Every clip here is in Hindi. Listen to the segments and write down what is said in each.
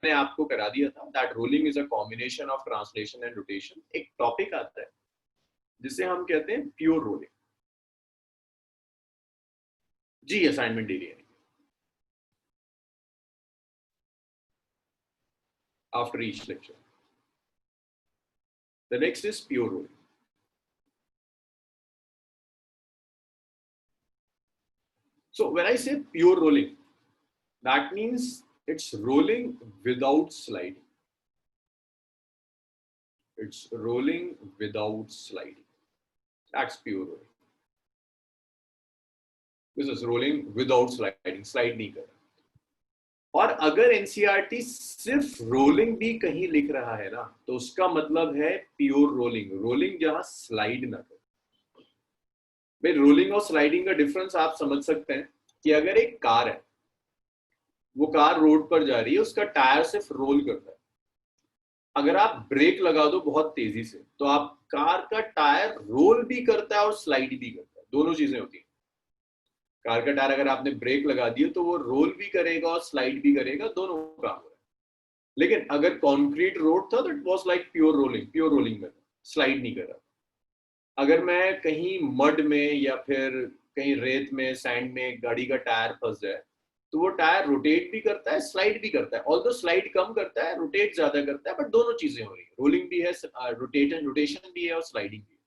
मैंने आपको करा दिया था that rolling is a combination of translation and rotation. एक टॉपिक आता है जिसे हम कहते हैं प्योर रोलिंग। जी असाइनमेंट दे दिया after each lecture. The next is pure rolling. So when I say pure rolling, that means it's rolling without sliding. It's rolling without sliding. That's pure rolling. This is rolling without sliding. Slide नहीं कर रहा। और अगर एनसीईआरटी सिर्फ रोलिंग भी कहीं लिख रहा है ना, तो उसका मतलब है प्योर रोलिंग, रोलिंग जहां स्लाइड ना करे। भाई रोलिंग और स्लाइडिंग का डिफरेंस आप समझ सकते हैं कि अगर एक कार है, वो कार रोड पर जा रही है, उसका टायर सिर्फ रोल करता है। अगर आप ब्रेक लगा दो बहुत तेजी से, तो आप कार का टायर रोल भी करता है और स्लाइड भी करता है, दोनों चीजें होती हैं। कार का टायर अगर आपने ब्रेक लगा दिया तो वो रोल भी करेगा और स्लाइड भी करेगा, दोनों काम हो रहा है। लेकिन अगर कॉन्क्रीट रोड था तो it was like pure rolling, pure rolling में स्लाइड नहीं कर रहा। अगर मैं कहीं मड में या फिर कहीं रेत में, सैंड में गाड़ी का टायर फंस जाए, तो वो टायर रोटेट भी करता है, स्लाइड भी करता है। ऑल्दो स्लाइड कम करता है, रोटेट ज्यादा करता है, बट दोनों चीजें हो रही है, रोलिंग भी है, रोटेशन भी है और स्लाइडिंग भी है।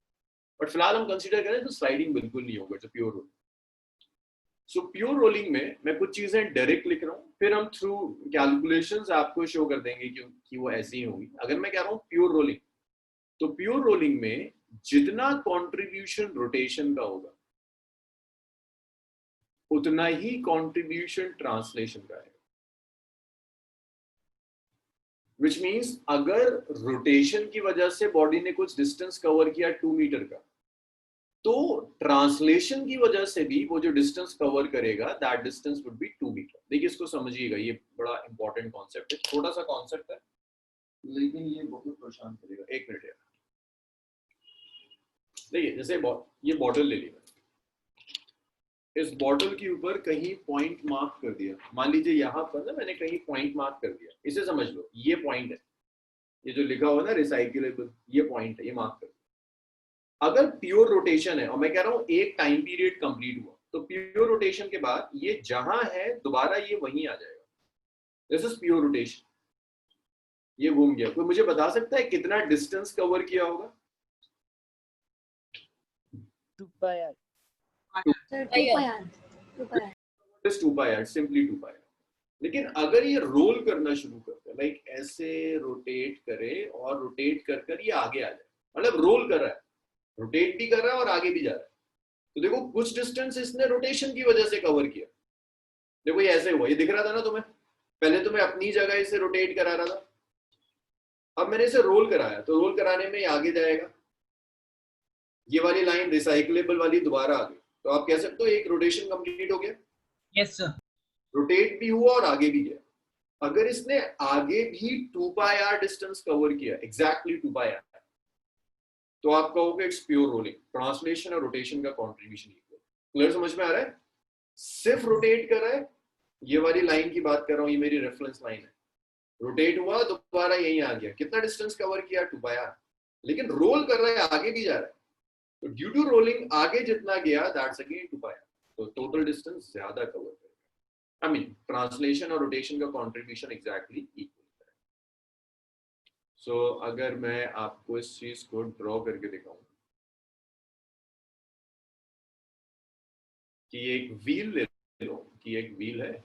बट फिलहाल हम कंसीडर करें तो स्लाइडिंग बिल्कुल नहीं होगा, pure rolling. So pure rolling में मैं कुछ चीजें डायरेक्ट लिख रहा हूँ, फिर हम थ्रू कैलकुलेशंस आपको शो कर देंगे कि वो ऐसी ही होंगी। अगर मैं कह रहा हूँ प्योर रोलिंग, तो प्योर रोलिंग में जितना कंट्रीब्यूशन रोटेशन का होगा, उतना ही कंट्रीब्यूशन ट्रांसलेशन का है। विच मीन्स अगर रोटेशन की वजह से बॉडी ने कुछ डिस्टेंस कवर किया 2 मीटर का, तो ट्रांसलेशन की वजह से भी वो जो डिस्टेंस कवर करेगा that distance would be 2 metre. देखिए इसको समझिएगा, ये बड़ा इंपॉर्टेंट कॉन्सेप्ट है, छोटा सा कॉन्सेप्ट है लेकिन ये बहुत परेशान करेगा। एक मिनट यार, देखिए जैसे ये बॉटल ले लिया, इस बॉटल के ऊपर कहीं पॉइंट मार्क कर दिया, मान लीजिए यहाँ पर ना मैंने कहीं पॉइंट मार्क कर दिया, इसे समझ लो ये पॉइंट है, ये जो लिखा हुआ ना रिसाइकिलेबल, ये पॉइंट है, ये मार्क कर दिया। अगर प्योर रोटेशन है और मैं कह रहा हूँ एक टाइम पीरियड कंप्लीट हुआ, तो प्योर रोटेशन के बाद ये जहां है दोबारा ये वहीं आ जाएगा। This is pure rotation. ये घूम गया। कोई मुझे बता सकता है कितना डिस्टेंस कवर किया होगा? 2 pi r, सिंपली 2 पाई। लेकिन अगर ये रोल करना शुरू करता है, लाइक ऐसे रोटेट करे और रोटेट कर कर ये आगे आ जाए, मतलब रोल कर रहा है, रोटेट भी कर रहा है और आगे भी जा रहा है, तो देखो कुछ डिस्टेंस इसने रोटेशन की वजह से कवर किया। देखो ये ऐसे हुआ, ये दिख रहा था ना तुम्हें, पहले तो मैं अपनी जगह इसे रोटेट करा रहा था, अब मैंने इसे रोल कराया, तो रोल कराने में ये आगे जाएगा, ये वाली लाइन रिसाइकलेबल वाली दोबारा आ गई, तो आप कह सकते हो एक रोटेशन कंप्लीट हो गया। yes sir, रोटेट भी हुआ और आगे भी गया। अगर इसने आगे भी 2 पाई आर डिस्टेंस कवर किया, एग्जैक्टली 2 पाई आर, तो आप कहोगे इट्स प्योर रोलिंग। ट्रांसलेशन और रोटेशन का कंट्रीब्यूशन इक्वल। क्लियर, समझ में आ रहा है? सिर्फ रोटेट कर रहा है, ये वाली लाइन की बात कर रहा हूं, ये मेरी रेफरेंस लाइन है, रोटेट हुआ दोबारा यहीं आ गया, कितना डिस्टेंस कवर किया? 2 पाई आर। लेकिन रोल कर रहा है, आगे भी जा रहा है, तो ड्यू टू रोलिंग आगे जितना गया दैट्स अगेन 2 पाई आर, तो टोटल डिस्टेंस ज्यादा कवर करेगा। आई मीन ट्रांसलेशन और रोटेशन का कंट्रीब्यूशन एग्जैक्टली इक्वल। सो अगर मैं आपको इस चीज को ड्रॉ करके दिखाऊं कि एक व्हील ले लो, कि एक व्हील है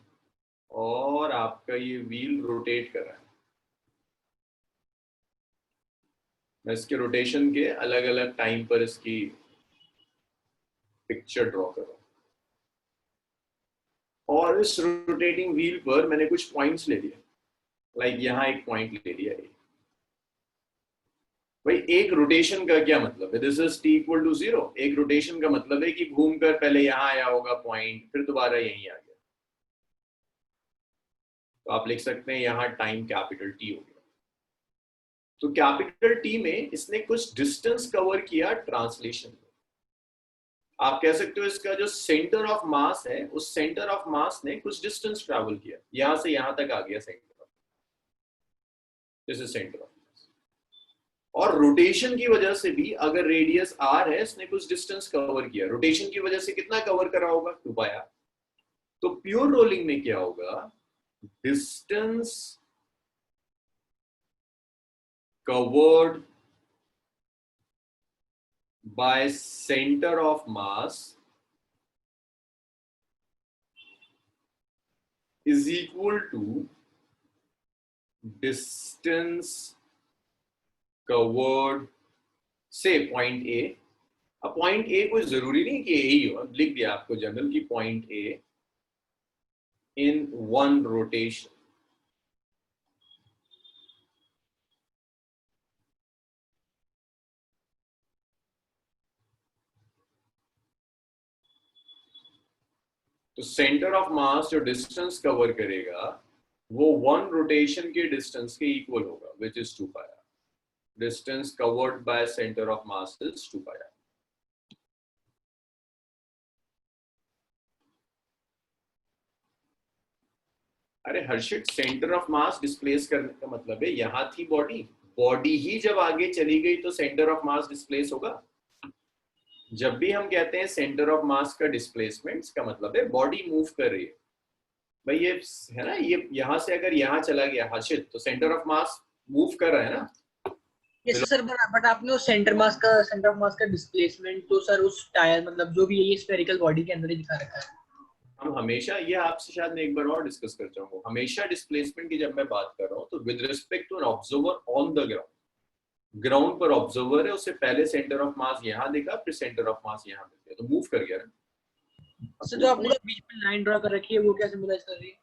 और आपका ये व्हील रोटेट कर रहा है, मैं इसके रोटेशन के अलग अलग टाइम पर इसकी पिक्चर ड्रॉ कर रहा हूं, और इस रोटेटिंग व्हील पर मैंने कुछ पॉइंट्स ले लिए, लाइक यहां एक पॉइंट ले लिया। भाई एक रोटेशन का क्या मतलब है? This is T equal to 0। एक रोटेशन का मतलब है कि घूमकर पहले यहां आया होगा पॉइंट, फिर दोबारा यहीं आ गया, तो आप लिख सकते हैं यहां टाइम कैपिटल टी हो गया। तो कैपिटल टी में इसने कुछ डिस्टेंस कवर किया ट्रांसलेशन में। आप कह सकते हो इसका जो सेंटर ऑफ मास है, उस सेंटर ऑफ मास ने कुछ डिस्टेंस ट्रैवल किया, यहां से यहां तक आ गया centre. This is centre of मास। और रोटेशन की वजह से भी अगर रेडियस r है, इसने कुछ डिस्टेंस कवर किया, रोटेशन की वजह से कितना कवर करा होगा, 2πr। तो प्योर रोलिंग में क्या होगा, distance covered by centre of mass is equal to distance covered से पॉइंट ए। अब पॉइंट ए कोई जरूरी नहीं कि ए ही हो, लिख दिया आपको जनरल की point A in one rotation. तो सेंटर ऑफ मास जो डिस्टेंस कवर करेगा वो वन रोटेशन के डिस्टेंस के इक्वल होगा, which is 2πr। Distance covered by centre of mass is 2πr। अरे हर्षित, सेंटर ऑफ मास डिस्प्लेस करने का मतलब है यहां थी बॉडी, बॉडी ही जब आगे चली गई तो सेंटर ऑफ मास डिस्प्लेस होगा। जब भी हम कहते हैं सेंटर ऑफ मास का डिस्प्लेसमेंट, इसका मतलब है बॉडी मूव कर रही है। भाई ये है ना, ये यहां से अगर यहां चला गया हर्षित, तो सेंटर ऑफ मास मूव कर रहा है ना। यस सर, बट आपने उस सेंटर ऑफ मास का डिस्प्लेसमेंट तो सर उस टायर मतलब जो भी है ये स्फेरिकल बॉडी के अंदर ही दिखा रखा है। हम हमेशा, ये आपसे शायद मैं एक बार और डिस्कस कर चाहूंगा, हमेशा डिस्प्लेसमेंट की जब मैं बात कर रहा हूँ तो with respect to an observer on the ground. Ground पर ऑब्जर्वर है, उससे पहले सेंटर ऑफ मास यहाँ देखा, फिर सेंटर ऑफ मास यहाँ मिल गया, तो मूव कर गया ना। सर जो आपने बीच में लाइन ड्रा कर रखी है वो क्या सिंबलाइज कर रही है?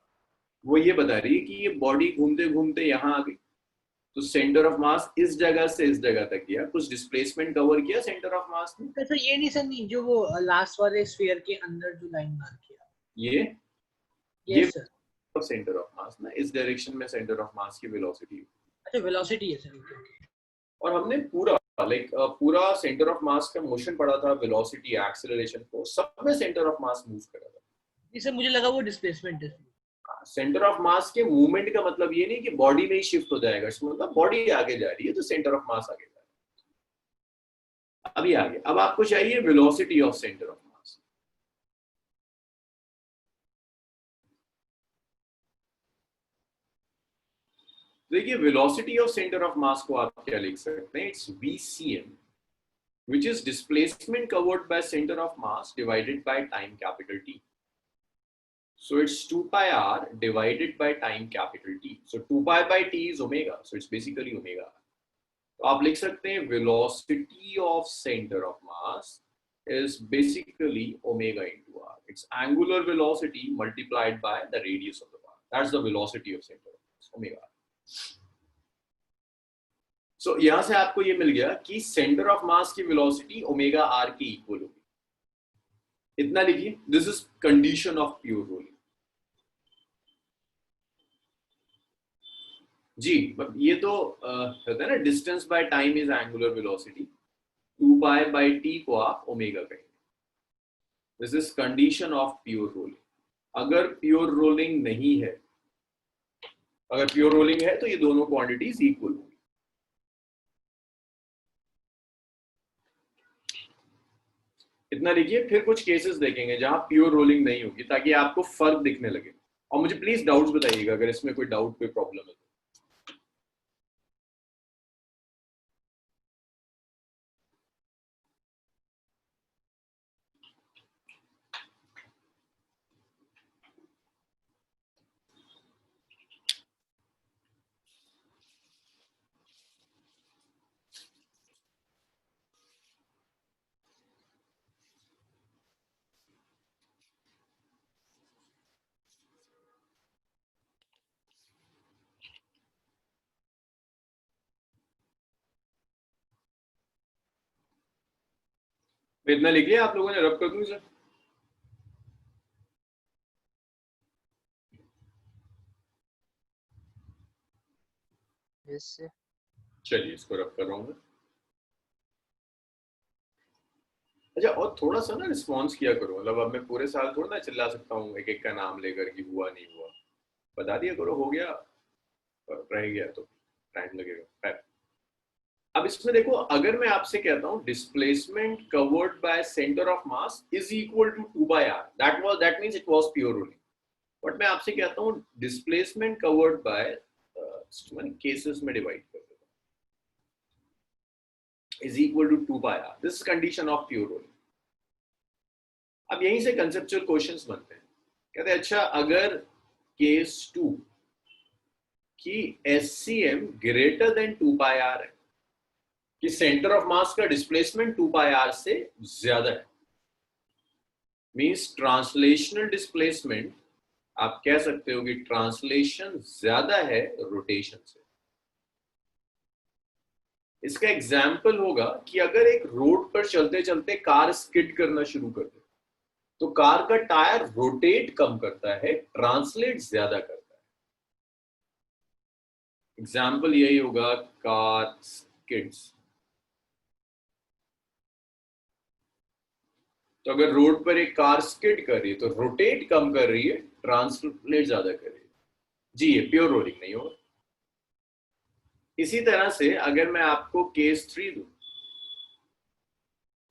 वो ये बता रही है कि ये बॉडी घूमते घूमते यहाँ आ गई, तो सेंटर ऑफ मास इस जगह से इस जगह तक गया, कुछ डिस्प्लेसमेंट कवर किया सेंटर ऑफ मास ने। सर ये नहीं, सर नहीं, जो वो लास्ट वाले स्फीयर के अंदर जो लाइन मार्क किया, ये सर सेंटर ऑफ मास ना, इस डायरेक्शन में सेंटर ऑफ मास की वेलोसिटी। अच्छा वेलोसिटी है सर, ओके। और हमने पूरा पूरा सेंटर ऑफ मास का मोशन पढ़ा था, वेलोसिटी, एक्सेलरेशन को, सब में सेंटर ऑफ मास मूव करा था। इससे मुझे लगा वो डिस्प्लेसमेंट है। सेंटर ऑफ मास के मूवमेंट का मतलब ये नहीं कि बॉडी में ही शिफ्ट हो जाएगा, इसका मतलब बॉडी आगे जा रही है तो सेंटर ऑफ मास आगे जा रहा है। अभी आगे, अब आपको चाहिए velocity of centre of mass. देखिए velocity of centre of mass को आप क्या लिख सकते हैं, it's VCM, which is displacement covered by center of mass divided by time capital T. So it's 2πr divided by time capital T. So 2π by T is omega. So it's basically omega. तो आप लिख सकते हैं velocity of center of mass is basically omega into r. It's angular velocity multiplied by the radius of the path. That's the velocity of center of mass, omega r. So यहां से आपको ये मिल गया कि सेंटर ऑफ मास की वेलोसिटी ओमेगा आर की इक्वल होगी। इतना लिखिए, this is condition of pure rolling. जी ये तो कहते हैं ना, distance by time is angular velocity, 2π by t को आप ओमेगा कहेंगे। This is condition of pure rolling. अगर प्योर रोलिंग नहीं है, अगर प्योर रोलिंग है तो ये दोनों क्वांटिटीज इक्वल होंगी। इतना लिखिए, फिर कुछ केसेस देखेंगे जहां प्योर रोलिंग नहीं होगी, ताकि आपको फर्क दिखने लगे। और मुझे प्लीज डाउट्स बताइएगा अगर इसमें कोई डाउट, कोई प्रॉब्लम है। इतना लिख लिया आप लोगों ने, रब कर दूं सर? यस चलिए इसको रब कर रहा हूँ। अच्छा, और थोड़ा सा ना रिस्पॉन्स किया करो, मतलब अब मैं पूरे साल थोड़ा ना चिल्ला सकता हूँ एक एक का नाम लेकर कि हुआ नहीं हुआ। बता दिया करो, हो गया रह गया तो टाइम लगेगा। अब इसमें देखो, अगर मैं आपसे कहता हूं displacement covered by centre of mass is equal to 2/r, that means it was pure rolling. But मैं आपसे कहता हूं डिस्प्लेसमेंट कवर्ड बाय, मैंने केसेस में डिवाइड कर देता हूं, is equal to 2/r, this is condition of pure rolling. अब यहीं से कंसेप्चुअल क्वेश्चंस बनते हैं। कहते हैं अच्छा, अगर केस 2 की SCM ग्रेटर देन 2/r है, कि सेंटर ऑफ मास का डिस्प्लेसमेंट 2/r से ज्यादा है, मींस ट्रांसलेशनल डिस्प्लेसमेंट, आप कह सकते हो कि ट्रांसलेशन ज्यादा है रोटेशन से। इसका एग्जाम्पल होगा कि अगर एक रोड पर चलते चलते कार स्किड करना शुरू कर दे, तो कार का टायर रोटेट कम करता है, ट्रांसलेट ज्यादा करता है। एग्जाम्पल यही होगा, कार स्किड्स। तो अगर रोड पर एक कार स्किड कर रही है तो रोटेट कम कर रही है, ट्रांसलेट ज्यादा कर रही है। जी, ये प्योर रोलिंग नहीं होगा। इसी तरह से अगर मैं आपको केस 3 दूं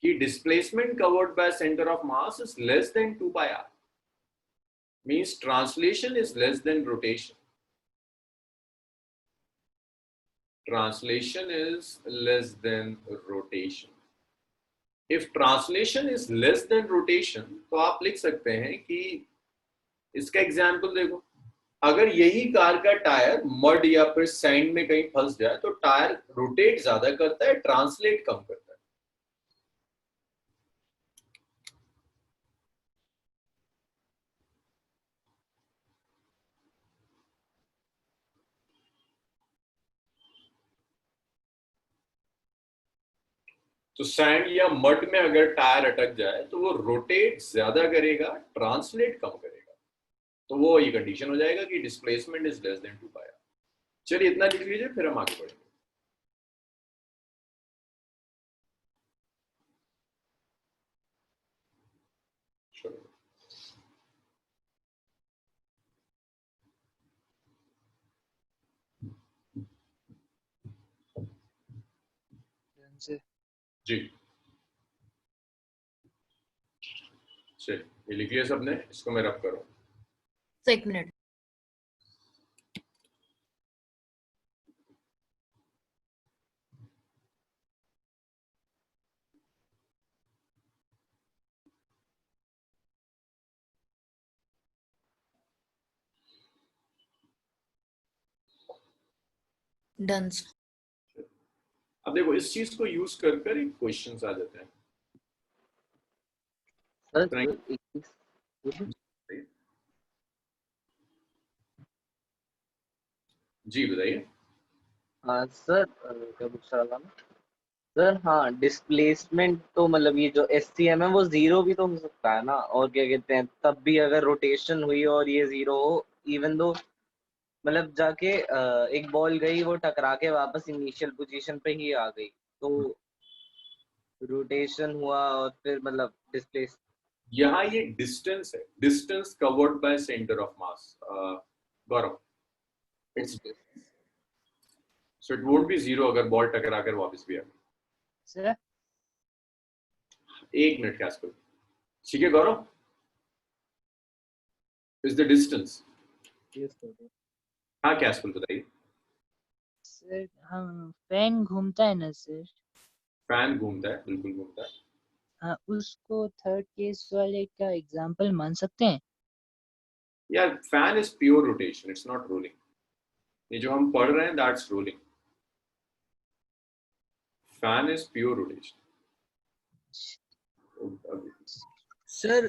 कि displacement covered by centre of mass is less than 2/r, means translation is less than rotation, translation is less than rotation. If translation is less than rotation, तो आप लिख सकते हैं कि इसका एग्जाम्पल देखो, अगर यही कार का टायर मड या फिर सैंड में कहीं फंस जाए तो टायर रोटेट ज्यादा करता है, ट्रांसलेट कम करता है। तो सैंड या मड में अगर टायर अटक जाए तो वो रोटेट ज्यादा करेगा, ट्रांसलेट कम करेगा। तो वो ये कंडीशन हो जाएगा कि displacement is less than 2/r। चलिए इतना लिख लीजिए, फिर हम आगे बढ़ेंगे। जी चलिए, ये लिख लिया सबने, इसको मैं रब करूं। एक मिनट। डन। अब देखो, इस चीज को यूज कर कर एक क्वेश्चंस आ जाते हैं। जी बताइए। सर क्या पूछ रहा था मैं? सर हाँ, डिस्प्लेसमेंट तो मतलब ये जो SCM है वो जीरो भी तो हो सकता है ना, और क्या कहते हैं, तब भी अगर रोटेशन हुई और ये जीरो हो, इवन दो मतलब जाके एक बॉल गई, वो टकरा के वापस इनिशियल पोजीशन पे ही आ गई, तो रोटेशन हुआ और फिर मतलब डिस्प्लेस। यहाँ ये डिस्टेंस है, distance covered by centre of mass. Gaurav, it's so it won't be zero अगर बॉल टकरा कर वापस भी आ गई। सर 1 मिनट कैस्पल। ठीक है गौरव, इज द डिस्टेंस। हाँ कैस्पल बताइए। सर हम फैन घूमता है ना सर, फैन घूमता है, बिल्कुल घूमता है। हाँ, उसको थर्ड केस वाले का एग्जांपल मान सकते हैं? यार fan is pure rotation, it's not rolling. ये जो हम पढ़ रहे हैं that's rolling. Fan is pure rotation. Sir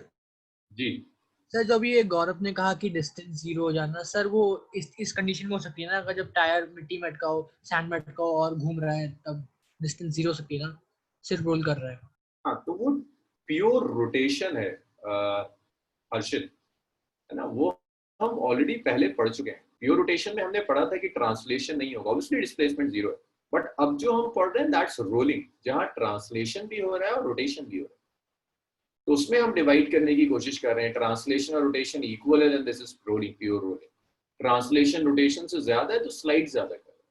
ji sir, जो अभी ये गौरव ने कहा कि डिस्टेंस जीरो हो जाना, सर वो इस कंडीशन में हो सकती है ना, अगर जब टायर मिट्टी में अटका हो, सैंड में अटका हो और घूम रहा है, तब डिस्टेंस जीरो हो सकती है ना, सिर्फ रोल कर रहा है। हाँ, तो वो प्योर रोटेशन है हर्षित, है ना। वो हम ऑलरेडी पहले पढ़ चुके हैं। प्योर रोटेशन में हमने पढ़ा था कि ट्रांसलेशन नहीं होगा, ऑब्वियसली डिस्प्लेसमेंट जीरो है। बट अब जो हम पढ़ रहे हैं दैट्स रोलिंग, जहां ट्रांसलेशन भी हो रहा है और रोटेशन भी हो रहा है। तो उसमें हम डिवाइड करने की कोशिश कर रहे हैं, ट्रांसलेशन और रोटेशन इक्वल है, this is rolling, pure rolling. Translation rotation से ज्यादा है तो स्लाइड ज्यादा कर रहा है।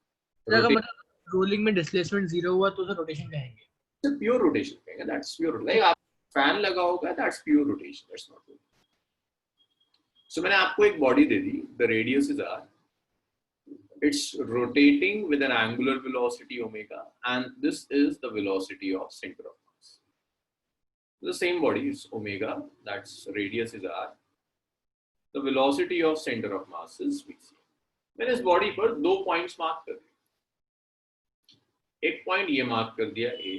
अगर मतलब रोलिंग में डिस्प्लेसमेंट 0 हुआ तो उसे रोटेशन कहेंगे। प्योर रोटेशन कहेंगे, दैट्स प्योर। लाइक आप फैन लगा होगा, that's pure rotation, that's not rolling. So मैंने आपको एक बॉडी दे दी, the radius is r, it's rotating with an angular velocity omega, and this is the velocity of center of mass. The same body is omega, that's radius is r, the velocity of center of mass is vc. मैंने इस बॉडी पर दो पॉइंट्स मार्क कर दिए, एक पॉइंट ये मार्क कर दिया ए,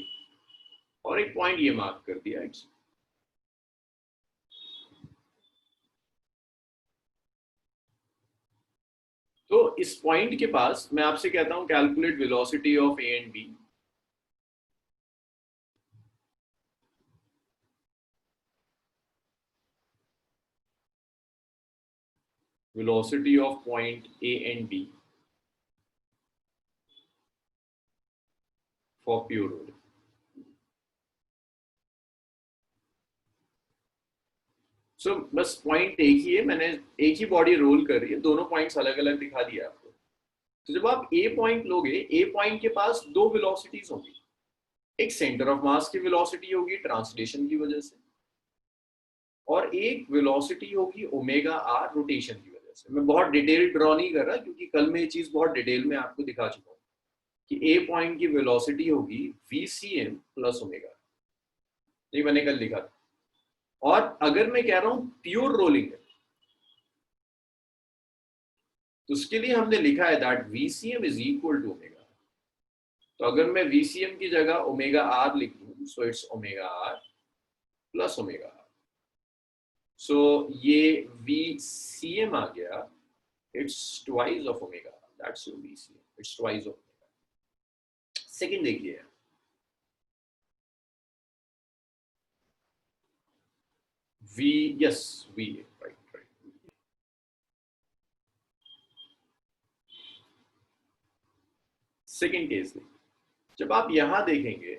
और एक पॉइंट ये मार्क कर दिया एक्स। तो इस पॉइंट के पास मैं आपसे कहता हूं calculate velocity of A and B. Velocity of point A and B for pure rolling. So बस पॉइंट एक ही है, मैंने एक ही बॉडी रोल कर रही है, दोनों पॉइंट्स अलग अलग दिखा दिया आपको। तो जब आप ए पॉइंट लोगे, ए पॉइंट के पास दो वेलोसिटीज होंगी, एक सेंटर ऑफ मास की वेलोसिटी होगी ट्रांसलेशन की वजह से, और एक वेलोसिटी होगी ओमेगा आर रोटेशन की वजह से। मैं बहुत डिटेल ड्रॉ नहीं कर रहा क्योंकि कल मैं ये चीज बहुत डिटेल में आपको दिखा चुका हूँ कि ए पॉइंट की वेलोसिटी होगी VCM प्लस ओमेगा, ये मैंने कल लिखा था। और अगर मैं कह रहा हूं प्योर रोलिंग है तो उसके लिए हमने लिखा है that VCM is equal to omega. तो अगर मैं VCM की जगह ओमेगा आर लिख दूं, so it's omega r plus omega r. So ये VCM आ गया, it's twice of omega, that's your VCM, it's twice of omega. Second देखिए, V, right. सेकेंड केस में जब आप यहां देखेंगे,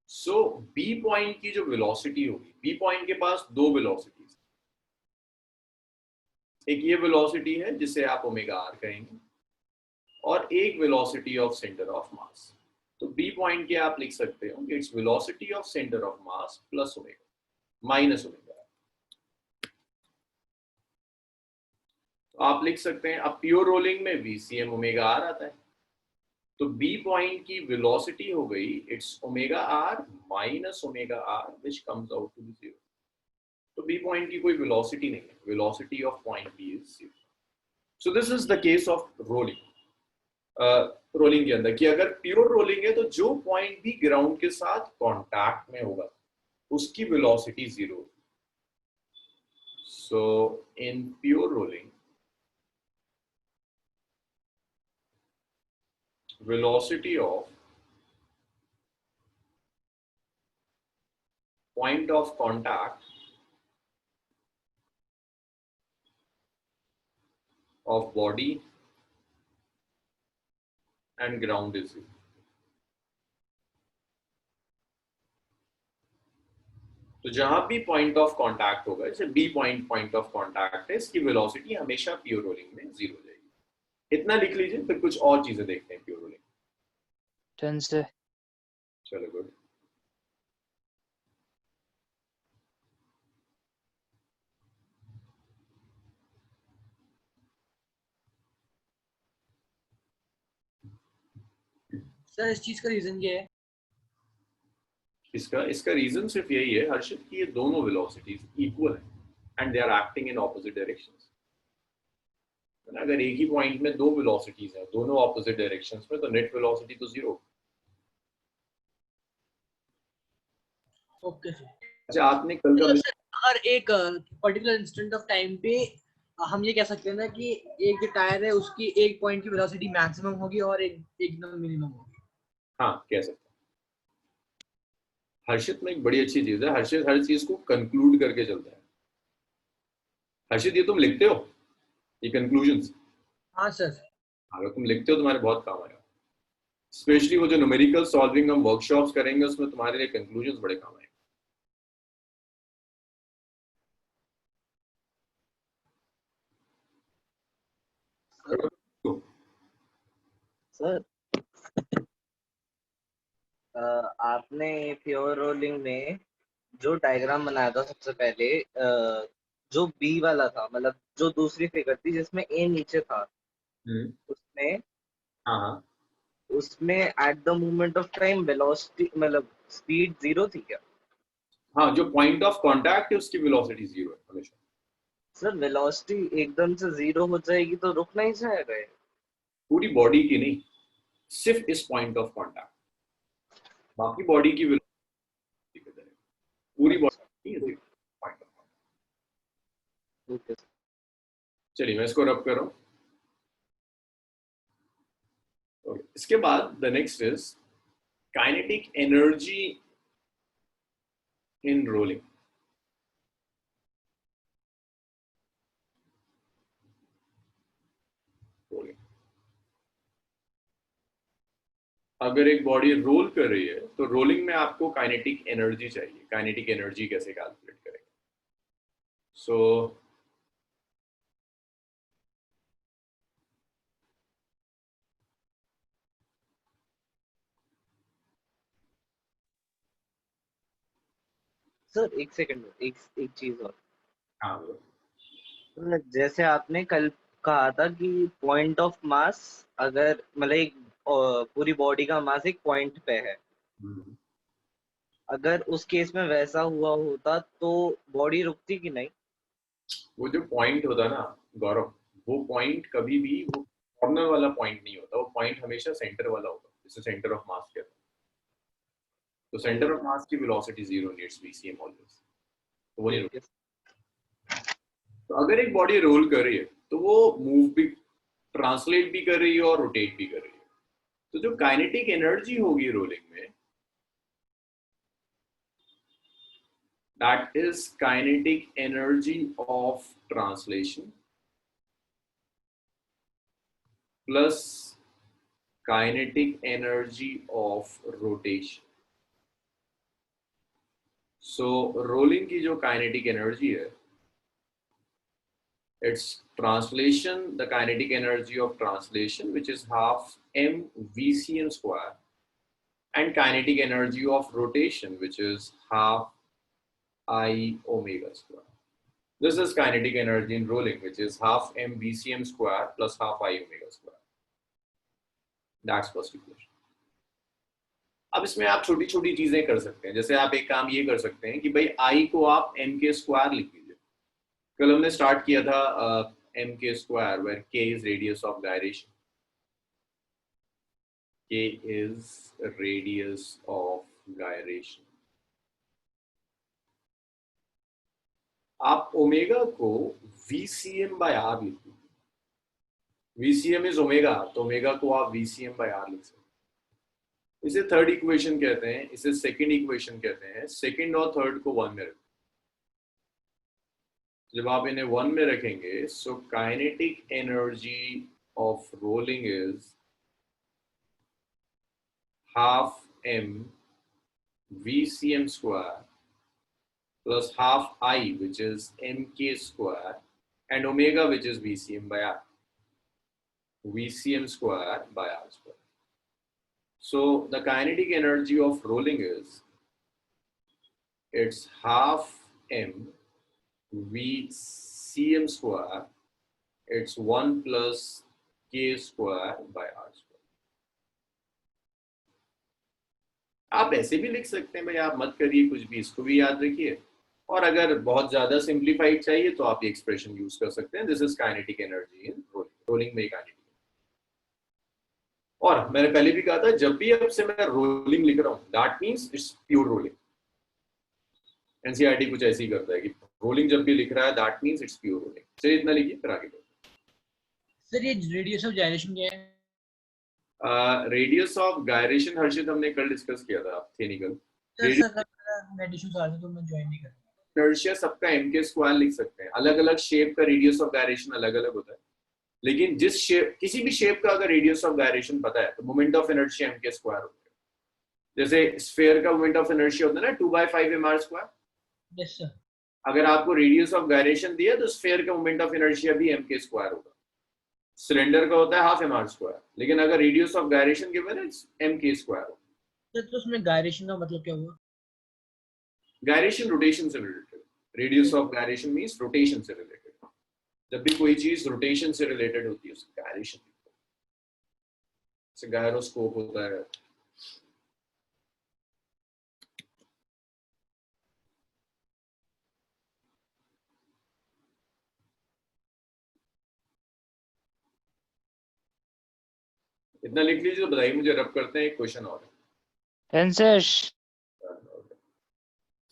सो बी पॉइंट की जो वेलोसिटी होगी, बी पॉइंट के पास दो वेलोसिटीज, एक ये वेलोसिटी है जिसे आप ओमेगा आर कहेंगे, और एक velocity of centre of mass. तो बी पॉइंट के आप लिख सकते हो कि it's velocity of centre of mass plus omega minus omega. तो आप लिख सकते हैं, अब प्योर रोलिंग में VCM ओमेगा आर आता है, तो बी पॉइंट की वेलोसिटी हो गई it's omega R minus omega R which comes out to be 0। तो बी पॉइंट की कोई वेलोसिटी नहीं है, velocity of point B is 0। So this is the case of rolling. Rolling के अंदर कि अगर प्योर रोलिंग है तो जो पॉइंट भी ग्राउंड के साथ कॉन्टैक्ट में होगा उसकी velocity 0। So in pure rolling velocity of point of contact of body and ground is 0। तो जहां भी पॉइंट ऑफ कांटेक्ट होगा, जैसे बी पॉइंट ऑफ कांटेक्ट है, इसकी वेलोसिटी हमेशा प्योर रोलिंग में 0 हो जाएगी। इतना लिख लीजिए, फिर कुछ और चीजें देखते हैं प्योर रोलिंग। Done sir. चलो गुड। सर इस चीज का रीजन क्या है? इसका रीजन सिर्फ यही है हर्षित कि ये दोनों वेलोसिटीज इक्वल हैं and they are acting in opposite directions. अगर एक ही पॉइंट में दो वेलोसिटीज हैं दोनों ऑपोजिट डायरेक्शंस में, तो नेट वेलोसिटी तो 0। Okay sir. अच्छा, आपने कल का अगर एक पर्टिकुलर इंस्टेंट ऑफ टाइम पे हम ये कह सकते हैं ना कि एक जो टायर है उसकी एक पॉइंट की वेलोसिटी मैक्सिमम होगी और एक एकदम मिनिमम होगी। हाँ, कह सकते हैं। हर्षित में एक बड़ी अच्छी चीज है, हर्षित हर चीज को कंक्लूड करके चलता है। हर्षित, ये तुम लिखते हो ये कंक्लूजन्स? हाँ सर। अगर तुम लिखते हो तुम्हारे बहुत काम आएगा, स्पेशली वो जो न्यूमेरिकल सॉल्विंग हम वर्कशॉप्स करेंगे उसमें तुम्हारे लिए कंक्लूजन्स बड़े काम आएंगे। सर आपने प्योर रोलिंग में जो डायग्राम बनाया था सबसे पहले, जो बी वाला था, मतलब जो दूसरी फिगर थी जिसमें ए नीचे था, उसमें हाँ हाँ उसमें at the moment of time velocity मतलब स्पीड 0 थी क्या? हाँ, जो पॉइंट ऑफ कांटेक्ट है उसकी वेलोसिटी 0 है हमेशा। सर वेलोसिटी एकदम से 0 हो जाएगी तो रुक नहीं जाएगा ये? पूरी बॉडी की नहीं, सिर्फ इस पॉइंट ऑफ कांटेक्ट, बाकी बॉडी की वेलोसिटी किधर है, पूरी बॉडी की पॉइंट ऑफ कांटेक्ट। ओके। चलिए मैं इसको रब कर रहा हूँ। इसके बाद the next is kinetic energy in rolling. अगर एक बॉडी रोल कर रही है तो रोलिंग में आपको काइनेटिक एनर्जी चाहिए। काइनेटिक एनर्जी कैसे कैलकुलेट करेंगे? सो सर एक सेकंड, एक एक चीज और। हाँ बोलो। जैसे आपने कल कहा था कि पॉइंट ऑफ मास, अगर मतलब एक पूरी बॉडी का मास एक पॉइंट पे है, अगर उस केस में वैसा हुआ होता तो बॉडी रुकती कि नहीं? वो जो पॉइंट होता ना गौरव, वो पॉइंट कभी भी वो कॉर्नर वाला पॉइंट नहीं होता, वो पॉइंट हमेशा सेंटर वाला होता, जिसे सेंटर ऑफ मास कहते हैं। तो सेंटर ऑफ मास की वेलोसिटी 0 नीड्स बीसीएम ऑलवेज, तो वो नहीं रुकती। तो अगर एक बॉडी रोल कर रही है तो वो मूव भी, ट्रांसलेट भी कर रही है और रोटेट भी कर रही है। तो जो काइनेटिक एनर्जी होगी रोलिंग में, that is kinetic energy of translation plus kinetic energy of rotation. So rolling की जो kinetic energy है, it's translation, the kinetic energy of translation, which is half m vcm square, and kinetic energy of rotation, which is half I omega square. This is kinetic energy in rolling, which is half m vcm square plus half I omega square. That's first equation. अब इसमें आप छोटी छोटी चीजें कर सकते हैं। जैसे आप एक काम ये कर सकते हैं कि भाई I को आप m के स्क्वायर लिख लीजिए। कल हमने स्टार्ट किया था m के square, where k is radius of gyration. K is radius of gyration. आप ओमेगा को VCM by R लिख लीजिए। VCM is ओमेगा, तो ओमेगा को आप VCM by R लिख सकते हैं। इसे थर्ड इक्वेशन कहते हैं, इसे सेकंड इक्वेशन कहते हैं। सेकंड और थर्ड को 1 में रखें। जब आप इन्हें 1 में रखेंगे, so kinetic energy of rolling is half m VCM square plus half I, which is mk square, and omega, which is VCM by R. VCM square by R square. So the kinetic energy of rolling is, it's half m VCM square, it's 1 plus k square by R square. आप ऐसे भी लिख सकते हैं भाई, आप मत करिए कुछ भी, इसको भी याद रखिए। और अगर बहुत ज्यादा सिंप्लीफाइड चाहिए तो आप ये एक्सप्रेशन यूज कर सकते हैं, this is kinetic energy in rolling. Rolling में काइनेटिक। और मैंने पहले भी कहा था, जब भी अब से मैं रोलिंग लिख रहा हूं, that means it's pure rolling. NCERT कुछ ऐसे ही करता है कि रोलिंग जब भी लिख रहा है, that means it's pure rolling. चलिए इतना लिखिए, फिर आगे बढ़ते हैं। सर ये रेडियस ऑफ जायरेशन क्या है? रेडियस ऑफ गायरेशन हर्षित हमने कल डिस्कस किया था, आप थे निकल। तो मैं ज्वाइन नहीं कर। इनर्शिया सबका m के स्क्वायर लिख सकते हैं। अलग अलग शेप का रेडियस ऑफ गायरेशन अलग अलग होता है, लेकिन जिस शेप, किसी भी शेप का अगर रेडियस ऑफ गायरेशन पता है तो मोमेंट ऑफ इनर्शिया m के स्क्वायर होता है। जैसे स्फीयर का मोमेंट ऑफ इनर्शिया होता है ना 2/5 mr स्क्वायर। Yes sir. अगर आपको रेडियस ऑफ गायरेशन दिया तो स्फीयर का मोमेंट ऑफ इनर्शिया भी m के स्क्वायर होगा। सिलेंडर का होता है हाफ mr स्क्वायर, लेकिन अगर रेडियस ऑफ गायरेशन गिवन है m के स्क्वायर होगा। तो उसमें गायरेशन का मतलब क्या हुआ? गायरेशन रोटेशन से related, radius of gyration means rotation से रिलेटेड। जब भी कोई चीज रोटेशन से रिलेटेड होती है उसकी गायरेशन, जैसे गायरोस्कोप होता है। इतना लिख लीजिए तो बताइए मुझे, रब करते हैं एक क्वेश्चन और है। टेंसेस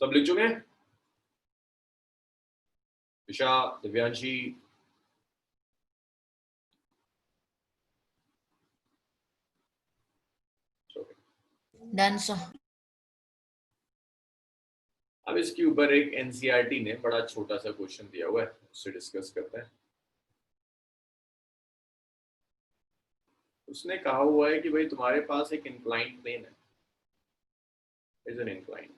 सब लिख चुके हैं? दिशा, दिव्यांशी, डन सर। अब इसके ऊपर एक एनसीईआरटी ने बड़ा छोटा सा क्वेश्चन दिया हुआ है, उससे डिस्कस करते हैं। उसने कहा हुआ है कि भाई तुम्हारे पास एक इंक्लाइंड प्लेन है, इज एन इंक्लाइंड,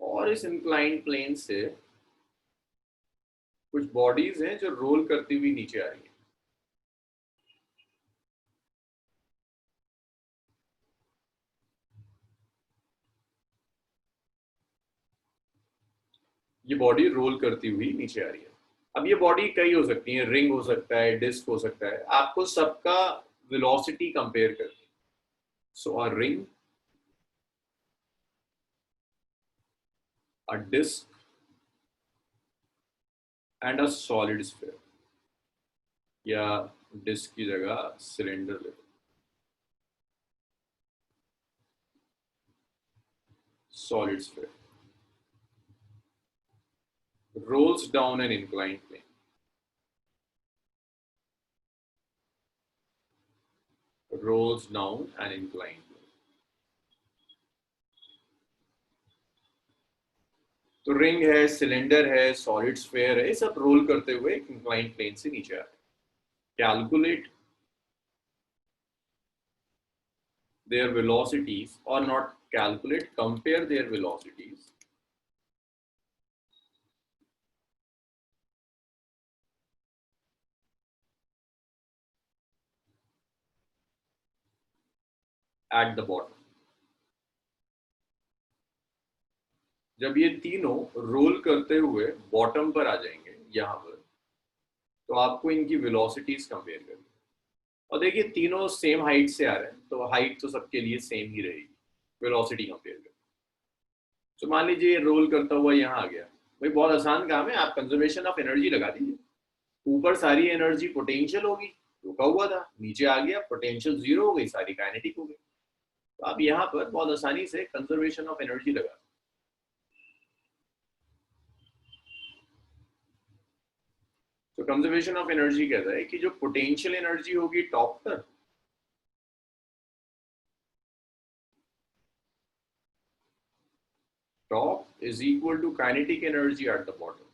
और इस इंक्लाइंड प्लेन से कुछ बॉडीज हैं जो रोल करती हुई नीचे आ रही हैं। ये बॉडी रोल करती हुई नीचे आ रही है। अब ये बॉडी कई हो सकती है, रिंग हो सकता है, डिस्क हो सकता है, आपको सबका वेलोसिटी कंपेयर करनी है। So a ring, a disc and a solid sphere, या डिस्क की जगह सिलेंडर ले लो, solid sphere rolls down an inclined plane. Rolls down an inclined plane. तो रिंग है, सिलेंडर है, सॉलिड स्फीयर है, सब रोल करते हुए एक इंक्लाइंड प्लेन से नीचे आ रहे हैं। Calculate their velocities, or not calculate, compare their velocities at the bottom. जब ये तीनों रोल करते हुए बॉटम पर आ जाएंगे यहां पर, तो आपको इनकी वेलोसिटीज कंपेयर करनी। और देखिए तीनों सेम हाइट से आ रहे हैं, तो हाइट तो सबके लिए सेम ही रहेगी, वेलोसिटी कंपेयर करनी। तो मान लीजिए रोल करता हुआ यहाँ आ गया, भाई बहुत आसान काम है, आप कंजर्वेशन ऑफ एनर्जी लगा दीजिए। ऊपर सारी एनर्जी पोटेंशियल होगी, रुका हुआ था, नीचे आ गया पोटेंशियल जीरो हो गई, सारी काइनेटिक हो गई। तो आप यहाँ पर बहुत आसानी से कंजर्वेशन ऑफ एनर्जी लगा। तो कंजर्वेशन ऑफ एनर्जी कहता है कि जो पोटेंशियल एनर्जी होगी टॉप पर, top is equal to kinetic energy at the bottom.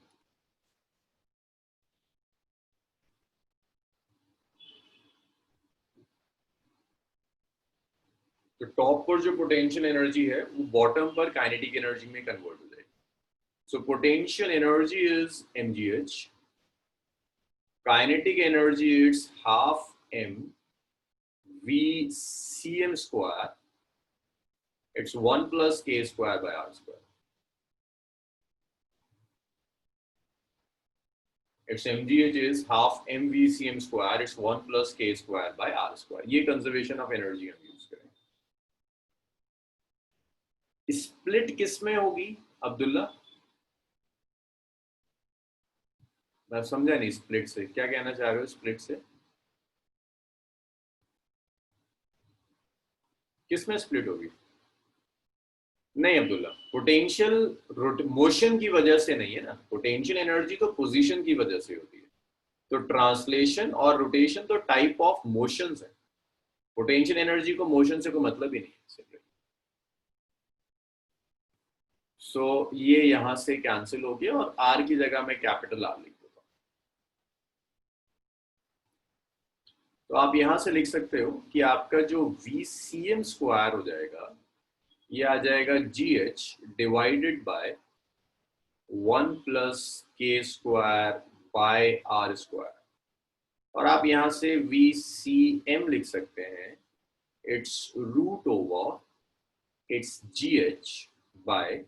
तो टॉप पर जो पोटेंशियल एनर्जी है वो बॉटम पर काइनेटिक एनर्जी में कन्वर्ट हो जाएगी। So potential energy is mgh, kinetic energy is half m v cm square, it's 1 plus k square by r square. Its mgh is half m v cm square, it's 1 plus k square by r square. ये कंजर्वेशन ऑफ एनर्जी हम यूज करेंगे। स्प्लिट किस में होगी अब्दुल्ला? मैं समझा नहीं, स्प्लिट से क्या कहना चाह रहे हो? स्प्लिट से किस में स्प्लिट होगी? नहीं अब्दुल्ला, पोटेंशियल मोशन की वजह से नहीं है ना, पोटेंशियल एनर्जी तो पोजीशन की वजह से होती है। तो ट्रांसलेशन और रोटेशन तो टाइप ऑफ मोशंस है, पोटेंशियल एनर्जी को मोशन से कोई मतलब ही नहीं है। सो ये यहां से कैंसिल हो गया और आर की जगह में कैपिटल आर लिख दूंगा। तो आप यहां से लिख सकते हो कि आपका जो VCM स्क्वायर हो जाएगा, ये आ जाएगा GH divided by 1 plus k square by r square. और आप यहां से VCM लिख सकते हैं, it's root over it's GH by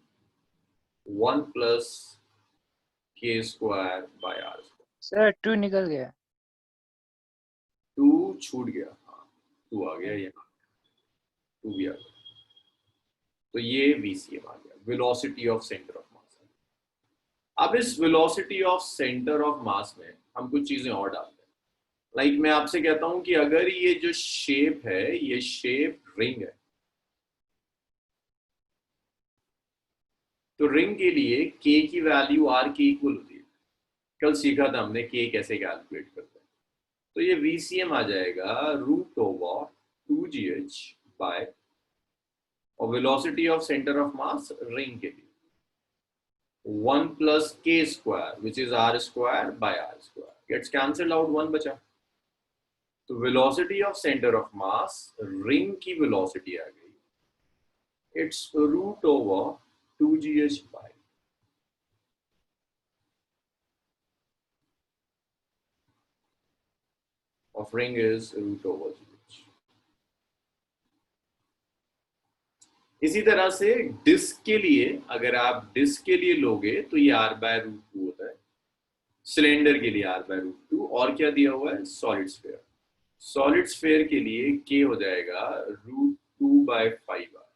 1 plus K square by R square. Sir 2 निकल गया। 2 छूट गया, हाँ 2 आ गया, यहाँ 2 भी आ गया, तो ये VCM आ गया, वेलोसिटी ऑफ सेंटर ऑफ मास। अब इस वेलोसिटी ऑफ सेंटर ऑफ मास में हम कुछ चीजें और डालते हैं। लाइक मैं आपसे कहता हूं कि अगर ये जो शेप है, ये शेप रिंग है, तो रिंग के लिए K की वैल्यू R के इक्वल होती है। कल सीखा था हमने K कैसे कैलकुलेट करते हैं। तो ये VCM आ जाएगा रूट ओवर 2GH बाय, और velocity of centre of mass ring के लिए 1 plus K square, which is R square by R square, gets cancelled out, 1 बचा। तो velocity of centre of mass, ring की वेलोसिटी आ गई, it's root over 2GH by, of ring is root over GH। इसी तरह से डिस्क के लिए, अगर आप डिस्क के लिए लोगे तो ये R बाय रूट 2 होता है, सिलेंडर के लिए R बाय रूट 2, और क्या दिया हुआ है, सॉलिड स्फीयर। सॉलिड स्फीयर के लिए K हो जाएगा रूट 2 बाय 5R।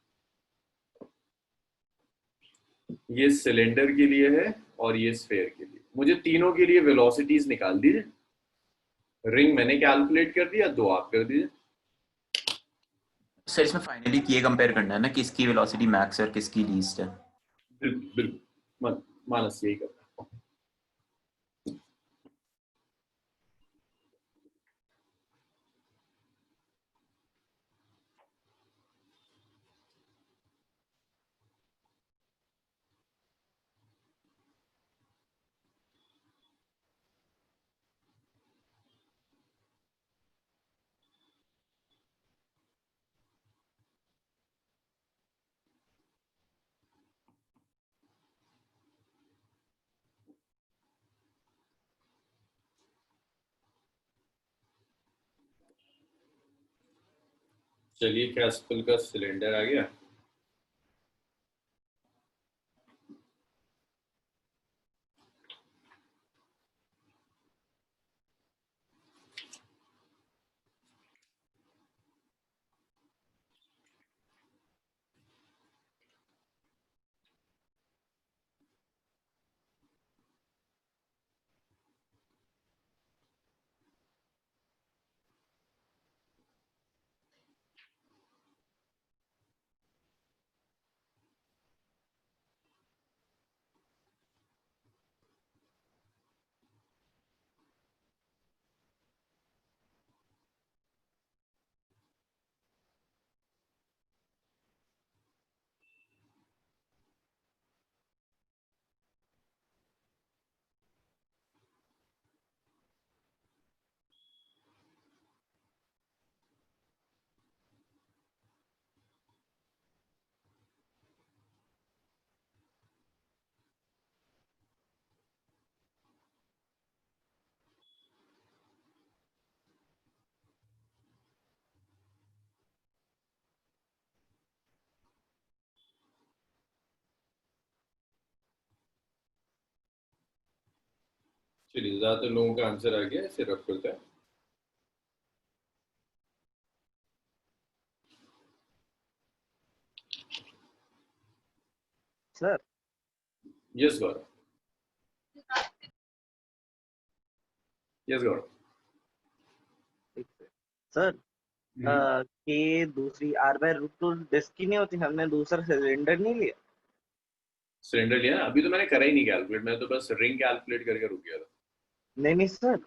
ये सिलेंडर के लिए है और ये स्फीयर के लिए। मुझे तीनों के लिए वेलोसिटीज निकाल दीजिए। रिंग मैंने कैलकुलेट कर दिया, 2 आप कर दीजिए। सर इसमें फाइनली ये कंपेयर करना है ना, किसकी वेलोसिटी मैक्स है और किसकी लीस्ट है। बिल्कुल बिल्कुल, मानस यही करता है। चलिए, कैस्पल का सिलेंडर आ गया। चलिए, ज्यादातर लोगों का आंसर आ गया, इसे रख करते हैं। सर यस गौरव, यस गौरव। सर के दूसरी R बाय रूट 2 डिस्क की नहीं होती, हमने दूसरा सिलेंडर नहीं लिया। सिलेंडर लिया ना, अभी तो मैंने करा ही नहीं कैलकुलेट, मैं तो बस रिंग कैलकुलेट करके रुक गया था। नहीं सर,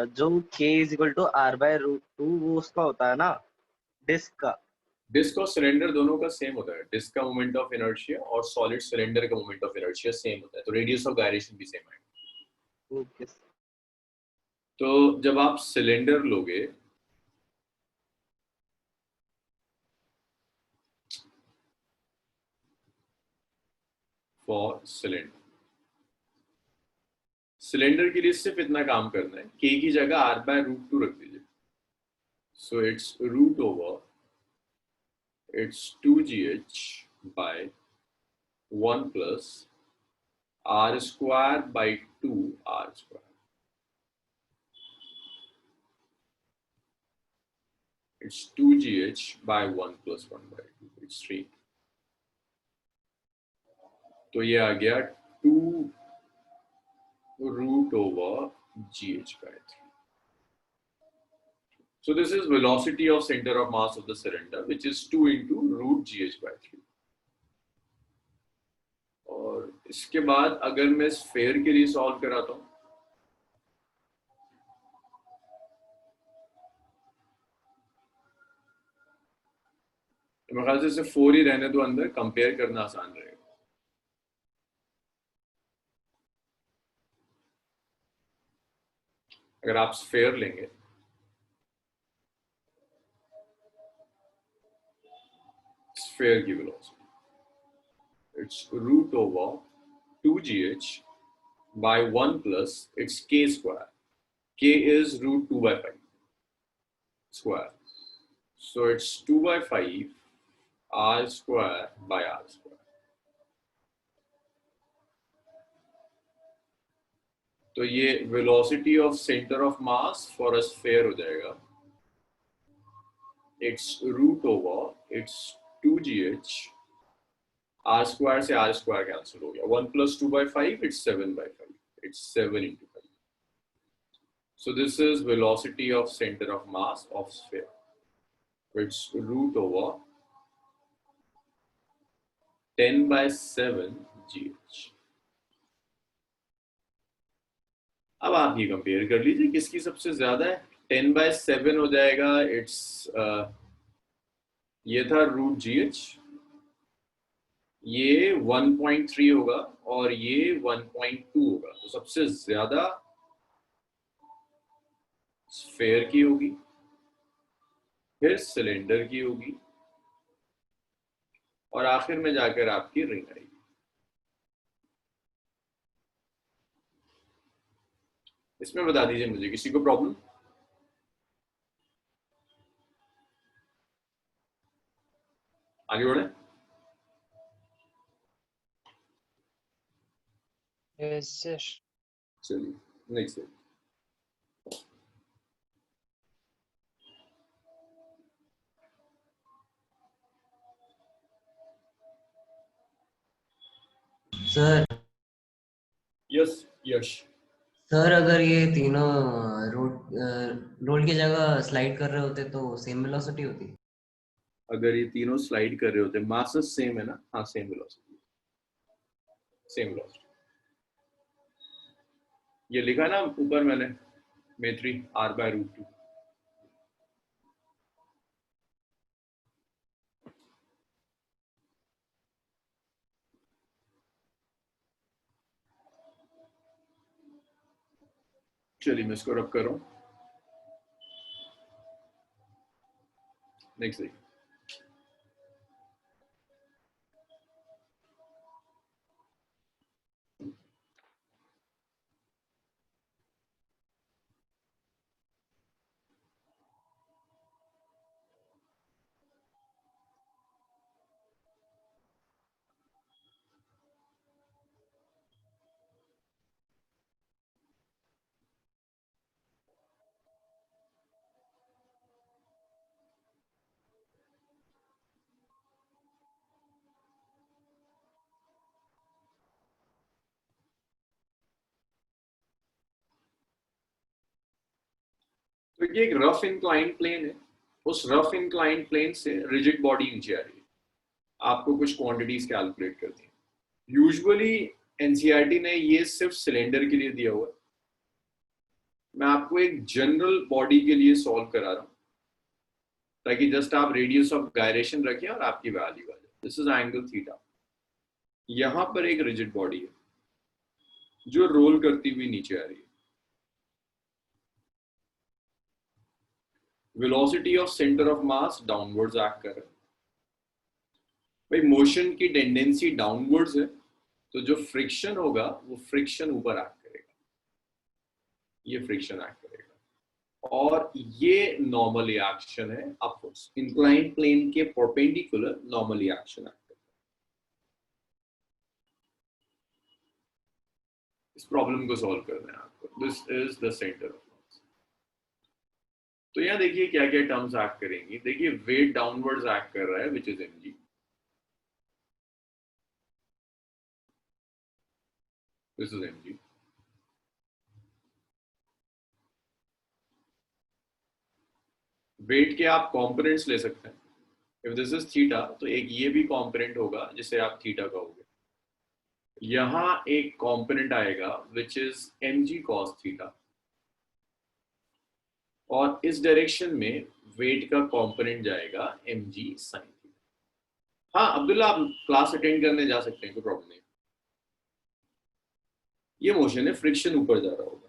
जो K is equal to R by root 2 वो उसका होता है ना, डिस्क का। डिस्क और सिलेंडर दोनों का सेम होता है। डिस्क का मोमेंट ऑफ इनर्शिया और सॉलिड सिलेंडर का मोमेंट ऑफ इनर्शिया सेम होता है, तो रेडियस ऑफ गायरेशन भी सेम है। ओके। तो जब आप सिलेंडर लोगे, फॉर सिलेंडर, सिलेंडर के लिए सिर्फ इतना काम करना है, k की जगह r/√2 रख दीजिए. So it's root over, it's 2gh by 1 plus r square by 2r square. It's 2gh by 1 plus 1 by 2. It's 3. तो ये आ गया 2 root over gh by 3. So this is velocity of center of mass of the cylinder, which is 2 into root gh by 3. और इसके बाद अगर मैं स्फेयर के लिए सॉल्व कराता हूँ, तो मेरे ख्याल से इसे 4 ही रहने दो अंदर, कंपेयर करना आसान रहेगा. अगर आप स्फेयर लेंगे, स्फेयर की velocity, it's root over 2gh by 1 plus its k square. K is root 2 by 5 square. So it's 2 by 5 r square by r square. तो ये velocity of centre of mass for a sphere हो जाएगा. It's root over, it's 2gh, r square से r square कैंसिल हो गया. 1 plus 2 by 5, it's 7 by 5. It's 7 into 5. So this is velocity of center of mass of sphere. It's root over 10 by 7 gh. अब आप ये कंपेयर कर लीजिए किसकी सबसे ज्यादा है. 10 by 7 हो जाएगा. इट्स ये था रूट gh, ये 1.3 होगा और ये 1.2 होगा. तो सबसे ज्यादा स्फेयर की होगी, फिर सिलेंडर की होगी और आखिर में जाकर आपकी रिंग आएगी. इसमें बता दीजिए मुझे, किसी को प्रॉब्लम? आगे बढ़े. Yes sir. चलिए नेक्स्ट है. सर यस यश. सर अगर ये तीनों रोल की जगह स्लाइड कर रहे होते तो सेम वेलोसिटी होती. अगर ये तीनों स्लाइड कर रहे होते, मासेस सेम है ना? हाँ सेम वेलोसिटी, सेम वेलोसिटी. ये लिखा ना ऊपर मैंने, मेथ्री r/√2. चलिए मैं इसको रब कर रहा हूं. नेक्स्ट देखिए. तो ये एक रफ इंक्लाइंड प्लेन है. उस रफ इंक्लाइंड प्लेन से रिजिड बॉडी नीचे आ रही है. आपको कुछ क्वांटिटीज कैलकुलेट करनी है. यूजुअली एनसीईआरटी ने ये सिर्फ सिलेंडर के लिए दिया हुआ है. मैं आपको एक जनरल बॉडी के लिए सॉल्व करा रहा हूं ताकि जस्ट आप रेडियस ऑफ गायरेशन रखें और आपकी वैल्यू आ जाए. This is angle theta. यहां पर एक रिजिड बॉडी है जो रोल करती हुई नीचे आ रही है. Velocity of centre of mass downwards act कर रहा है. भाई मोशन की टेंडेंसी डाउनवर्ड्स है, तो जो फ्रिक्शन होगा वो फ्रिक्शन ऊपर एक्ट करेगा. ये फ्रिक्शन एक्ट करेगा, और ये नॉर्मली एक्शन है अपवर्ड्स, इंक्लाइन प्लेन के परपेंडिकुलर नॉर्मली एक्शन एक्ट करेगा। इस प्रॉब्लम को सॉल्व करना है आपको। This is the centre of mass. तो यहाँ देखिए क्या क्या टर्म्स एक्ट करेंगी। देखिए वेट डाउनवर्ड्स एक्ट कर रहा है which is mg, this is mg। Weight के आप कंपोनेंट्स ले सकते हैं। इफ दिस इज थीटा तो एक ये भी कंपोनेंट होगा जिसे आप थीटा कहोगे। यहां एक कंपोनेंट आएगा विच इज mg cos थीटा, और इस डायरेक्शन में वेट का कंपोनेंट जाएगा mg sin थीटा। हाँ अब्दुल्ला, आप क्लास अटेंड करने जा सकते हैं, कोई प्रॉब्लम नहीं। ये मोशन है, फ्रिक्शन ऊपर जा रहा होगा,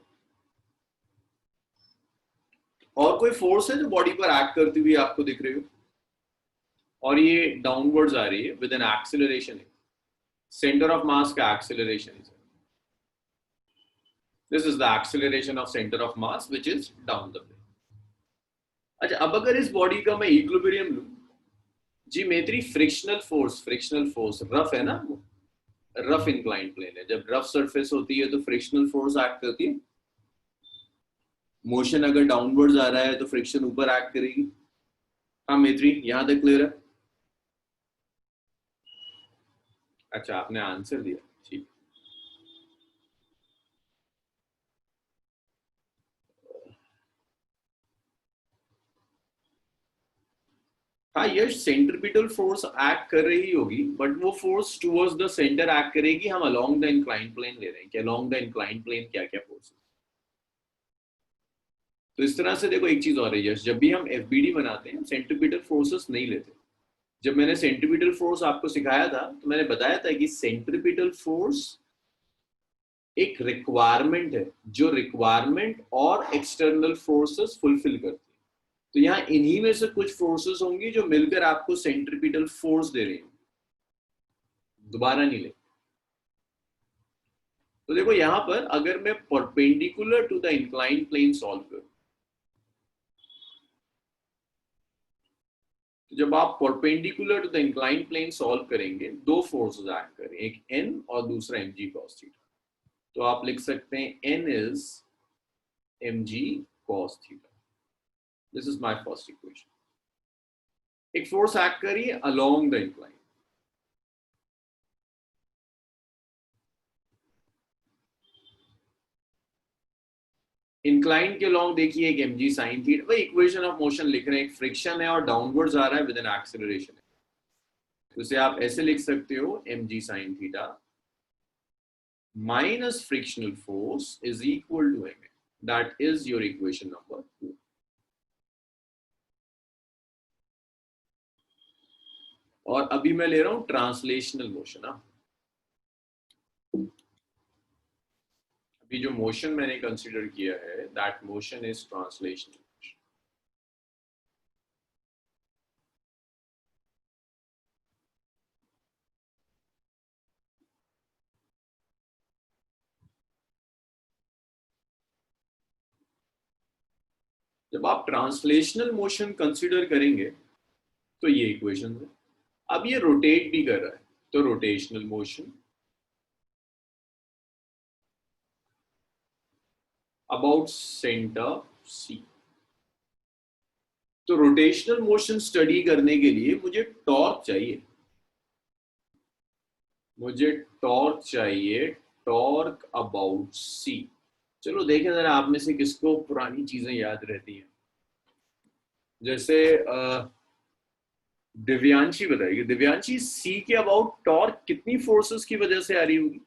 और कोई फोर्स है जो बॉडी पर एक्ट करती हुई आपको दिख रही हो, और ये डाउनवर्ड्स आ रही है with an acceleration. Centre of mass का एक्सेलरेशन है, this is the acceleration of centre of mass which is down the plane. अच्छा, अब अगर इस बॉडी का मैं इक्विलिब्रियम लूं, जी मेरी फ्रिक्शनल फोर्स रफ है ना, रफ इंक्लाइन प्लेन है। जब रफ सरफेस होती है तो फ्रिक्शनल फोर्स एक्ट करती है। मोशन अगर डाउनवर्ड्स आ रहा है तो फ्रिक्शन ऊपर एक्ट करेगी। हाँ मेत्री, यहां तक क्लियर है? अच्छा, आपने आंसर दिया, ठीक। हाँ यश, सेंट्रीपिटल फोर्स एक्ट कर रही होगी, बट वो force towards the centre act करेगी। हम अलोंग द इंक्लाइन प्लेन ले रहे हैं कि अलोंग द इंक्लाइन प्लेन क्या क्या फोर्स। तो इस तरह से देखो एक चीज और है यश, जब भी हम एफबीडी बनाते हैं सेंट्रीपिटल फोर्सेस नहीं लेते। जब मैंने सेंट्रीपिटल फोर्स आपको सिखाया था तो मैंने बताया था कि सेंट्रीपिटल फोर्स एक रिक्वायरमेंट है जो रिक्वायरमेंट और एक्सटर्नल फोर्सेस फुलफिल करती है। तो यहाँ इन्हीं में से कुछ फोर्सेस होंगी जो मिलकर आपको सेंट्रीपिटल फोर्स दे रही होंगी, दोबारा नहीं ले। तो देखो यहां पर अगर मैं perpendicular to the incline plane solve करूं, तो जब आप perpendicular to the incline plane solve करेंगे, दो फोर्सेस एक्ट करें, एक n और दूसरा mg cos थीटा। तो आप लिख सकते हैं n is mg cos theta. This is my first equation. एक फोर्स एक्ट करिए अलोंग द इंक्लाइन, इंक्लाइन के लॉन्ग देखिए एक mg sin थीटा। भाई इक्वेशन ऑफ मोशन लिख रहे हैं, एक फ्रिक्शन है और डाउनवर्ड्स आ रहा है विद एन एक्सेलरेशन है, तो इसे आप ऐसे लिख सकते हो mg sin theta minus frictional force is equal to ma। that is your equation number 2। और अभी मैं ले रहा हूं ट्रांसलेशनल मोशन। अभी जो मोशन मैंने कंसीडर किया है दैट मोशन इज ट्रांसलेशनल। जब आप ट्रांसलेशनल मोशन कंसीडर करेंगे तो ये इक्वेशन है। अब ये रोटेट भी कर रहा है, तो rotational motion about centre C. तो रोटेशनल मोशन स्टडी करने के लिए मुझे टॉर्क चाहिए, टॉर्क अबाउट सी। चलो देखें जरा आप में से किसको पुरानी चीजें याद रहती हैं। जैसे दिव्यांशी बताइए, दिव्यांशी सी के अबाउट टॉर्क कितनी फोर्सेस की वजह से आ रही होगी?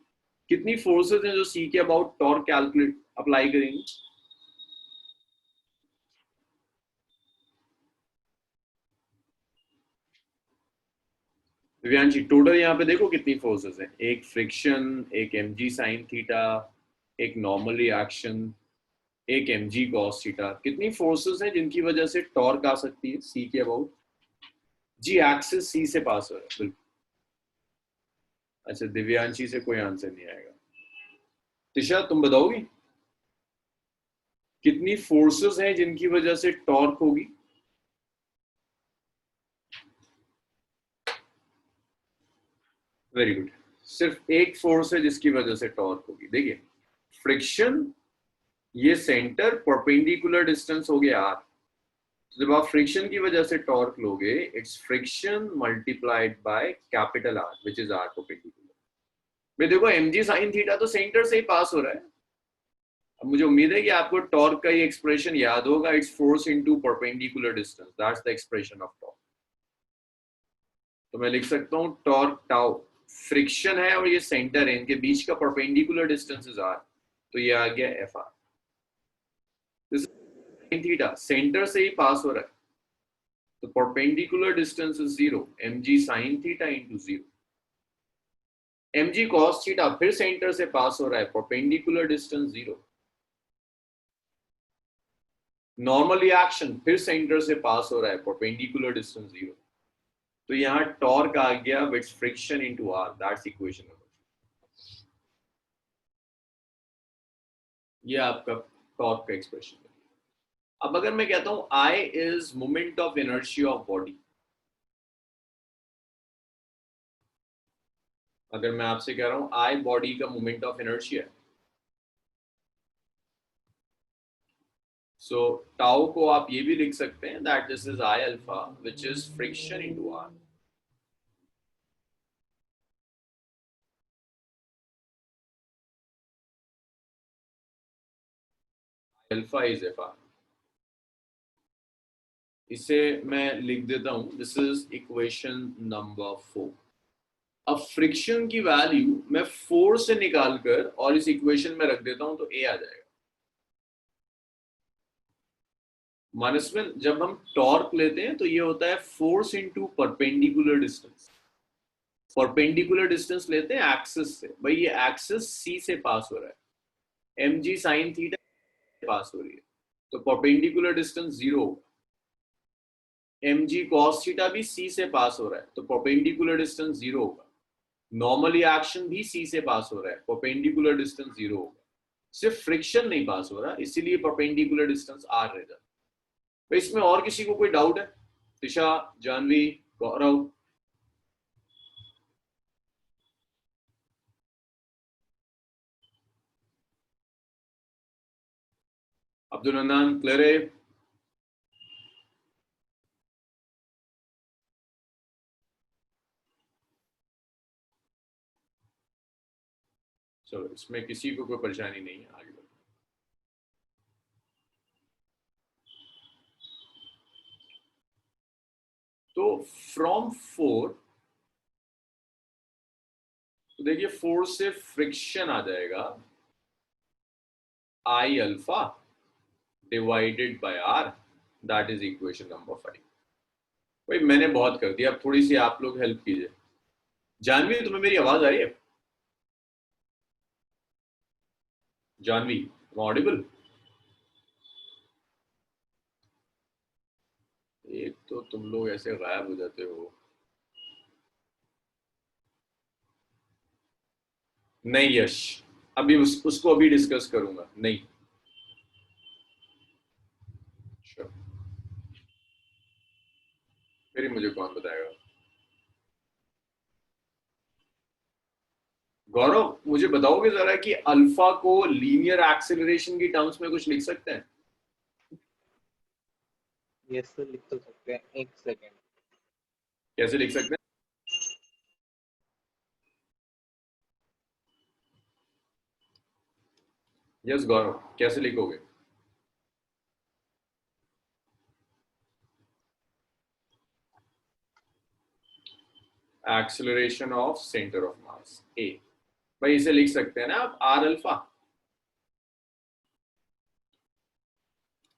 कितनी फोर्सेस हैं जो सी के अबाउट टॉर्क कैलकुलेट अप्लाई करेंगे? दिव्यांशी टोटल यहाँ पे देखो कितनी फोर्सेस हैं। एक फ्रिक्शन, एक mg sin थीटा, एक नॉर्मल रिएक्शन, एक mg cos थीटा। कितनी फोर्सेस हैं जिनकी वजह से टॉर्क आ सकती है सी के अबाउट? जी एक्सिस सी से पास हो रहा है, बिल्कुल। अच्छा, दिव्यांशी से कोई आंसर नहीं आएगा। तिशा तुम बताओगी? कितनी फोर्सेस हैं जिनकी वजह से टॉर्क होगी? वेरी गुड, सिर्फ एक फोर्स है जिसकी वजह से टॉर्क होगी। देखिए फ्रिक्शन, ये सेंटर परपेंडिकुलर डिस्टेंस हो गया r। जब आप फ्रिक्शन की वजह से टॉर्क लोगे, it's friction multiplied by capital R which is r perpendicular. मैं देखो mg sin थीटा तो सेंटर से ही पास हो रहा है। अब मुझे उम्मीद है कि आपको टॉर्क का ये एक्सप्रेशन याद होगा, its force into perpendicular distance, that's the expression of torque. तो मैं लिख सकता हूं टॉर्क टाउ, फ्रिक्शन है और ये सेंटर है, इनके बीच का परपेंडिकुलर डिस्टेंस इज r, तो ये आ गया fr। थीटा सेंटर से ही पास हो रहा है, तो perpendicular distance is 0, mg sin theta into 0। mg cos theta फिर सेंटर से पास हो रहा है, परपेंडिकुलर डिस्टेंस 0। नॉर्मल रिएक्शन फिर सेंटर से पास हो रहा है, परपेंडिकुलर डिस्टेंस 0। तो यहां टॉर्क आ गया with friction into r, that's equation number 3। ये आपका टॉर्क का एक्सप्रेशन है। अब अगर मैं कहता हूं I is moment of inertia of body, अगर मैं आपसे कह रहा हूं I बॉडी का मोमेंट ऑफ इनर्शिया है, सो टाउ को आप ये भी लिख सकते हैं that this is I alpha which is friction into r। Alpha is fr। इसे मैं लिख देता हूं, दिस इज इक्वेशन नंबर 4। अब फ्रिक्शन की वैल्यू मैं 4 से निकालकर और इस इक्वेशन में रख देता हूं तो a आ जाएगा। माइनस में जब हम टॉर्क लेते हैं तो ये होता है force into perpendicular distance. Perpendicular distance लेते हैं एक्सिस से, भाई ये एक्सिस c से पास हो रहा है, mg sin थीटा पास हो रही है, तो परपेंडिकुलर डिस्टेंस 0 होगा। mg cos थीटा भी c से पास हो रहा है, तो परपेंडिकुलर डिस्टेंस 0 होगा। नॉर्मल रिएक्शन भी c से पास हो रहा है, परपेंडिकुलर डिस्टेंस 0 होगा। सिर्फ फ्रिक्शन नहीं पास हो रहा, इसीलिए परपेंडिकुलर डिस्टेंस r रह जाता है। तो इसमें और किसी को कोई डाउट है? दिशा, जानवी, गौरव? अब्दुल हन्नान, क्लियर है? चलो इसमें किसी को कोई परेशानी नहीं है, आगे बढ़ो। तो फ्रॉम 4, तो देखिए 4 से फ्रिक्शन आ जाएगा I alpha divided by r, that is equation number 5। भाई मैंने बहुत कर दिया, अब थोड़ी सी आप लोग हेल्प कीजिए। जानवी, तुम्हें मेरी आवाज आ रही है? जानवी, ऑडिबल? एक तो तुम लोग ऐसे गायब हो जाते हो। नहीं यश, अभी उसको अभी डिस्कस करूंगा। नहीं, Sure. फिर मुझे कौन बताएगा? गौरव, मुझे बताओगे जरा कि अल्फा को लीनियर एक्सेलरेशन की टर्म्स में कुछ लिख सकते हैं? यस सर, लिख तो सकते हैं। एक सेकेंड। कैसे लिख सकते हैं? यस गौरव, कैसे लिखोगे? Acceleration of centre of mass a, भाई इसे लिख सकते हैं ना आप आर अल्फा।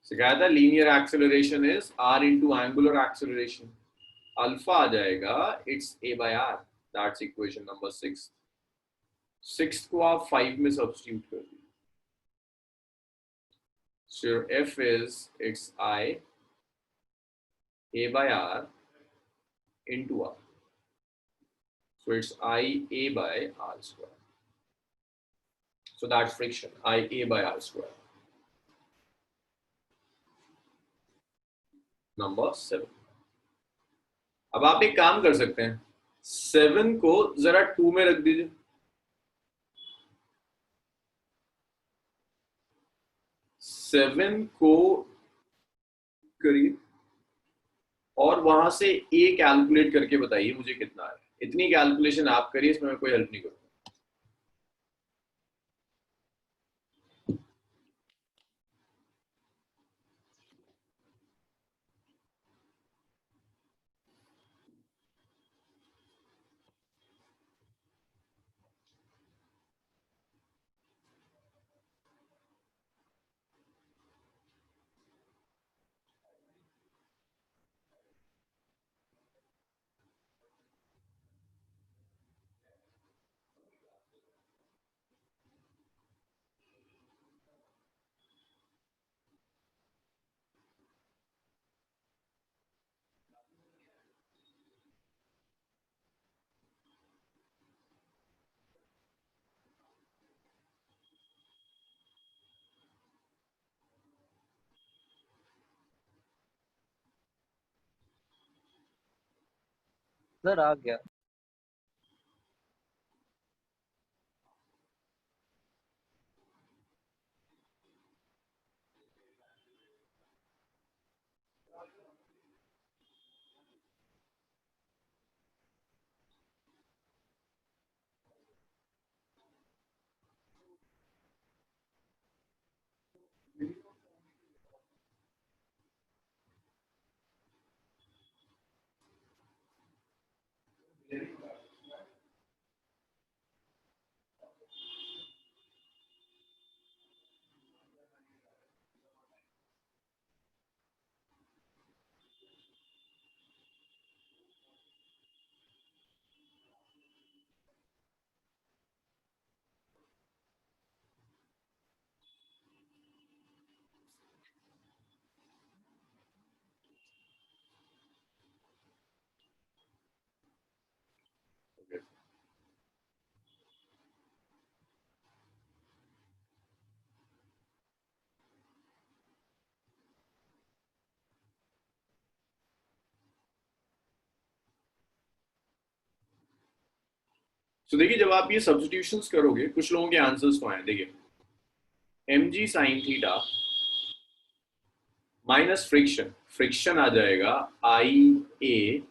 सिखाया था linear acceleration is r into angular acceleration. Alpha आ जाएगा it's a by r, that's equation number 6। 6 को आप 5 में सब्स्टिट्यूट कर दीजिए, so your f is it's I a by r into r, so it's I a by r square, so that's friction I a by r square। Number 7। अब आप एक काम कर सकते हैं, 7 को जरा 2 में रख दीजिए। 7 को करिए और वहां से ए कैलकुलेट करके बताइए मुझे कितना है। इतनी कैलकुलेशन आप करिए, इसमें मैं कोई हेल्प नहीं करूंगा। सर आ गया। तो देखिए, जब आप ये सब्स्टिट्यूशंस करोगे, कुछ लोगों के आंसर्स तो आए। देखिए, mg sin theta minus friction आ जाएगा I a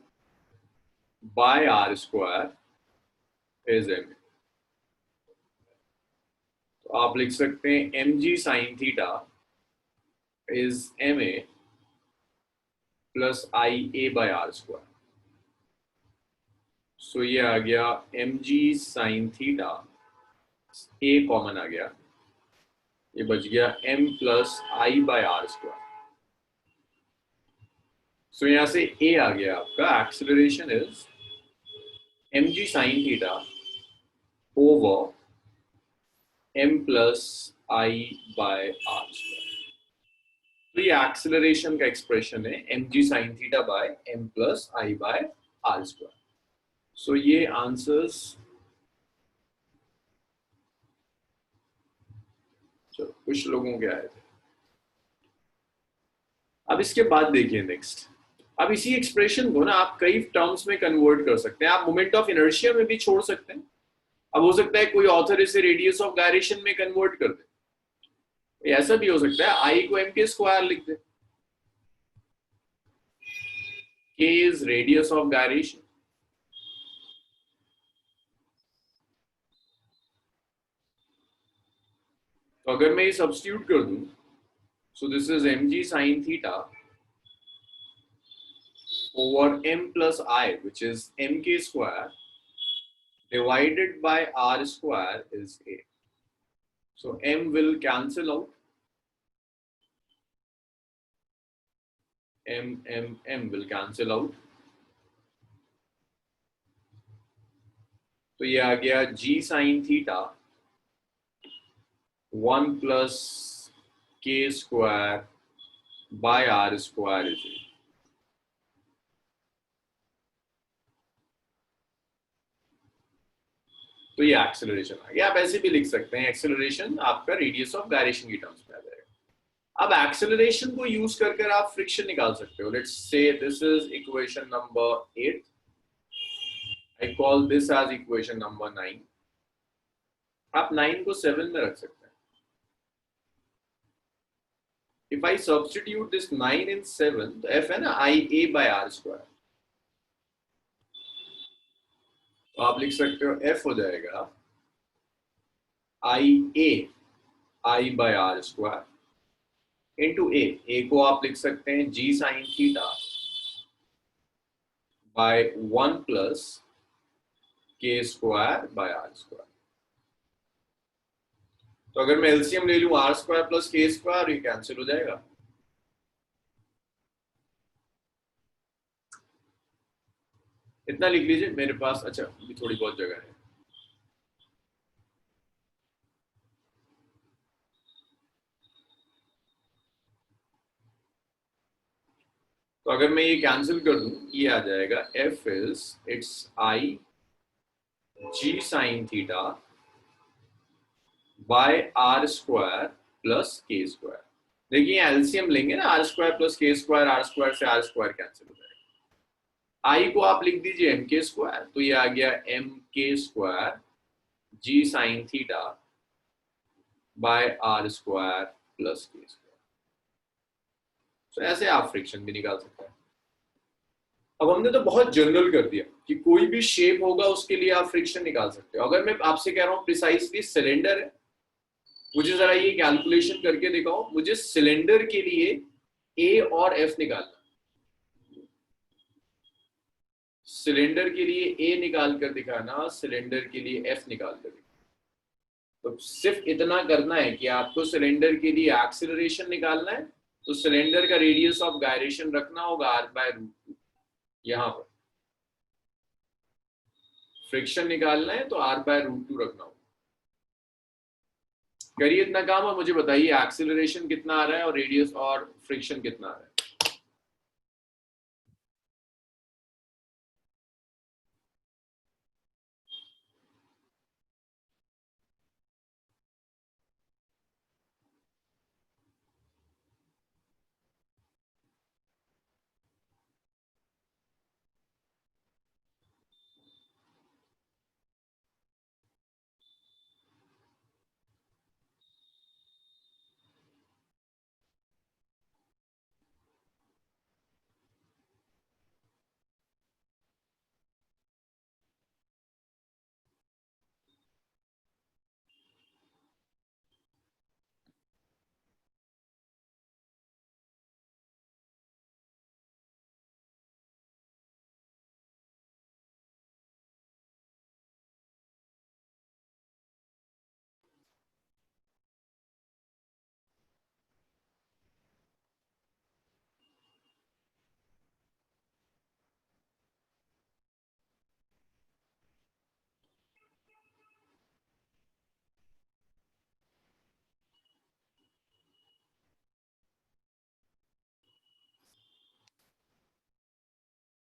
by are square is m. तो आप लिख सकते हैं mg sin theta is m a plus I a by are square. So ये आ गया mg sin theta, a common आ गया, ये बच गया m plus I by are square. So यहां से a आ गया आपका, acceleration is mg sin theta over m plus I by are square. तो ये एक्सेलरेशन का एक्सप्रेशन है, mg sin theta by m plus I by are square. So ये आंसर्स, चलो कुछ लोगों के आए थे। अब इसके बाद देखिए नेक्स्ट, अब इसी एक्सप्रेशन को ना आप कई टर्म्स में कन्वर्ट कर सकते हैं। आप मोमेंट ऑफ इनर्शिया में भी छोड़ सकते हैं। अब हो सकता है कोई ऑथर इसे रेडियस ऑफ गायरेशन में कन्वर्ट कर दे। ऐसा भी हो सकता है आई को एम के स्क्वायर लिख दे, के इज रेडियस ऑफ गायरेशन। तो अगर मैं ये सब्स्टिट्यूट कर दूं, सो this is mg sin theta over m plus I, which is mk square divided by r square is a. So m will cancel out, m will cancel out. तो ये आ गया g sin theta 1 plus k square by r square is a. तो ये एक्सेलरेशन आ गया। आप ऐसे भी लिख सकते हैं, एक्सेलरेशन आपका रेडियस ऑफ गायरेशन की टर्म्स में आ जाएगा। अब एक्सेलरेशन को यूज कर आप फ्रिक्शन निकाल सकते हो. Let's say this is equation number 8. I call this as equation number 9. आप 9 को 7 में रख सकते हैं. If I substitute this 9 in 7, तो f है ना IA by r square. तो आप लिख सकते हो f हो जाएगा IA I by r square into a को आप लिख सकते हैं g sin theta by 1 plus k square by r square. तो अगर मैं एलसीएम ले लूं are square plus K square, ये कैंसिल हो जाएगा. इतना लिख लीजिए मेरे पास. अच्छा, भी थोड़ी बहुत जगह है. तो अगर मैं ये कैंसिल कर दूं, ये आ जाएगा f is it's i g sin theta by are square plus K square. देखिए एलसीएम लेंगे ना, R square plus K square, R square से आर स्क्वायर कैंसिल हो जाएगा. आई को आप लिख दीजिए एम के स्क्वायर, तो ये आ गया M K square G sine theta by are square plus K square. तो ऐसे आप फ्रिक्शन भी निकाल सकते हैं. अब हमने तो बहुत जनरल कर दिया कि कोई भी शेप होगा उसके लिए आप फ्रिक्शन निकाल सकते हो. अगर मैं आपसे कह रहा हूं प्रिसाइसली सिलेंडर है, मुझे जरा ये कैलकुलेशन करके दिखाओ. मुझे सिलेंडर के लिए ए और एफ निकालना. सिलेंडर के लिए ए निकाल कर दिखाना, सिलेंडर के लिए एफ निकाल कर दिखाना. तो सिर्फ इतना करना है कि आपको सिलेंडर के लिए एक्सेलरेशन निकालना है, तो सिलेंडर का रेडियस ऑफ गायरेशन रखना होगा r/√2. यहां पर फ्रिक्शन निकालना है तो r/√2 रखना होगा. करिए इतना काम और मुझे बताइए एक्सेलरेशन कितना आ रहा है और रेडियस और फ्रिक्शन कितना आ रहा है.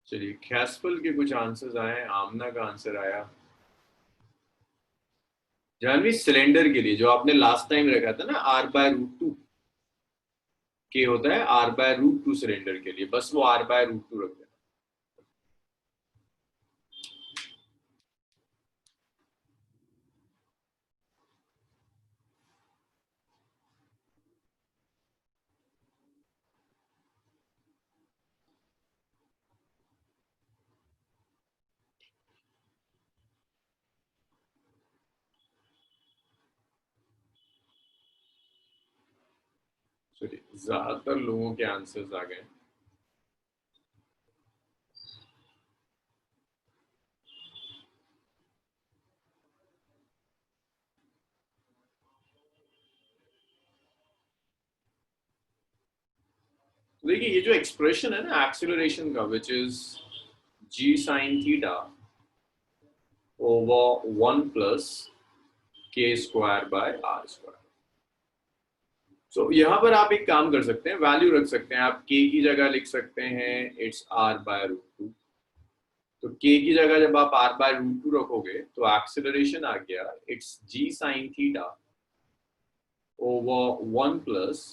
चलिए कैस्पल के कुछ आंसर्स आए. आमना का आंसर आया. जानवी सिलेंडर के लिए जो आपने लास्ट टाइम रखा था ना r/√2 के होता है r/√2 सिलेंडर के लिए, बस वो r/√2 रख देना. चलिए ज्यादातर लोगों के आंसर्स आ गए. देखिए ये जो एक्सप्रेशन है ना एक्सेलरेशन का, which is g sin theta over 1 plus k square by r square. So यहाँ पर आप एक काम कर सकते हैं, वैल्यू रख सकते हैं. आप k की जगह लिख सकते हैं इट्स r/√2. तो k की जगह जब आप r/√2 रखोगे तो एक्सेलरेशन आ गया it's g sin theta over 1 plus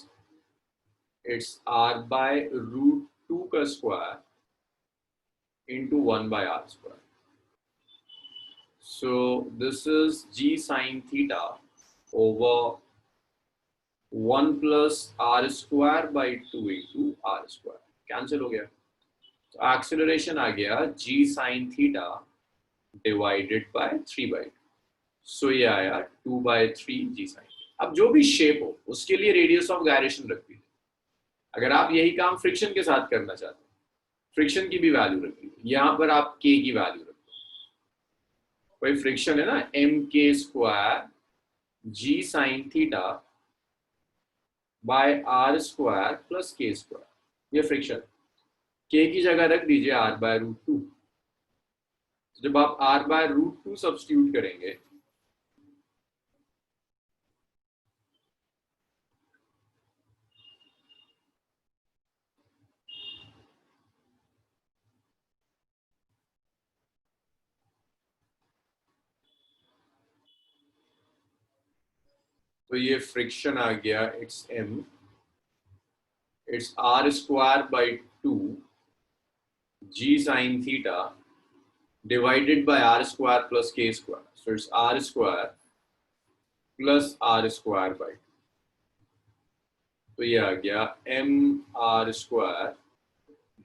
it's r by root 2 का square into 1 by r square. So this is g sine theta over 1 plus r square by 2 into r square. Cancel हो गया, तो एक्सेलरेशन आ गया g sin theta divided by 3 by 2. सो ये आया 2 by 3 g sin. अब जो भी शेप हो उसके लिए रेडियस ऑफ गायरेशन रख दीजिए. अगर आप यही काम फ्रिक्शन के साथ करना चाहते हैं, फ्रिक्शन की भी वैल्यू रख दीजिए. यहाँ पर आप k की वैल्यू रख दो. वही फ्रिक्शन है ना, mk square g sin theta bye r square plus k square. ये फ्रिक्शन. k की जगह रख दीजिए r बाय रूट 2. जब आप r बाय रूट 2 सब्स्टिट्यूट करेंगे तो ये फ्रिक्शन आ गया, it's m, it's r square by 2 g sin theta divided by r square plus k square. So it's r square plus r square by 2. तो ये आ गया m r square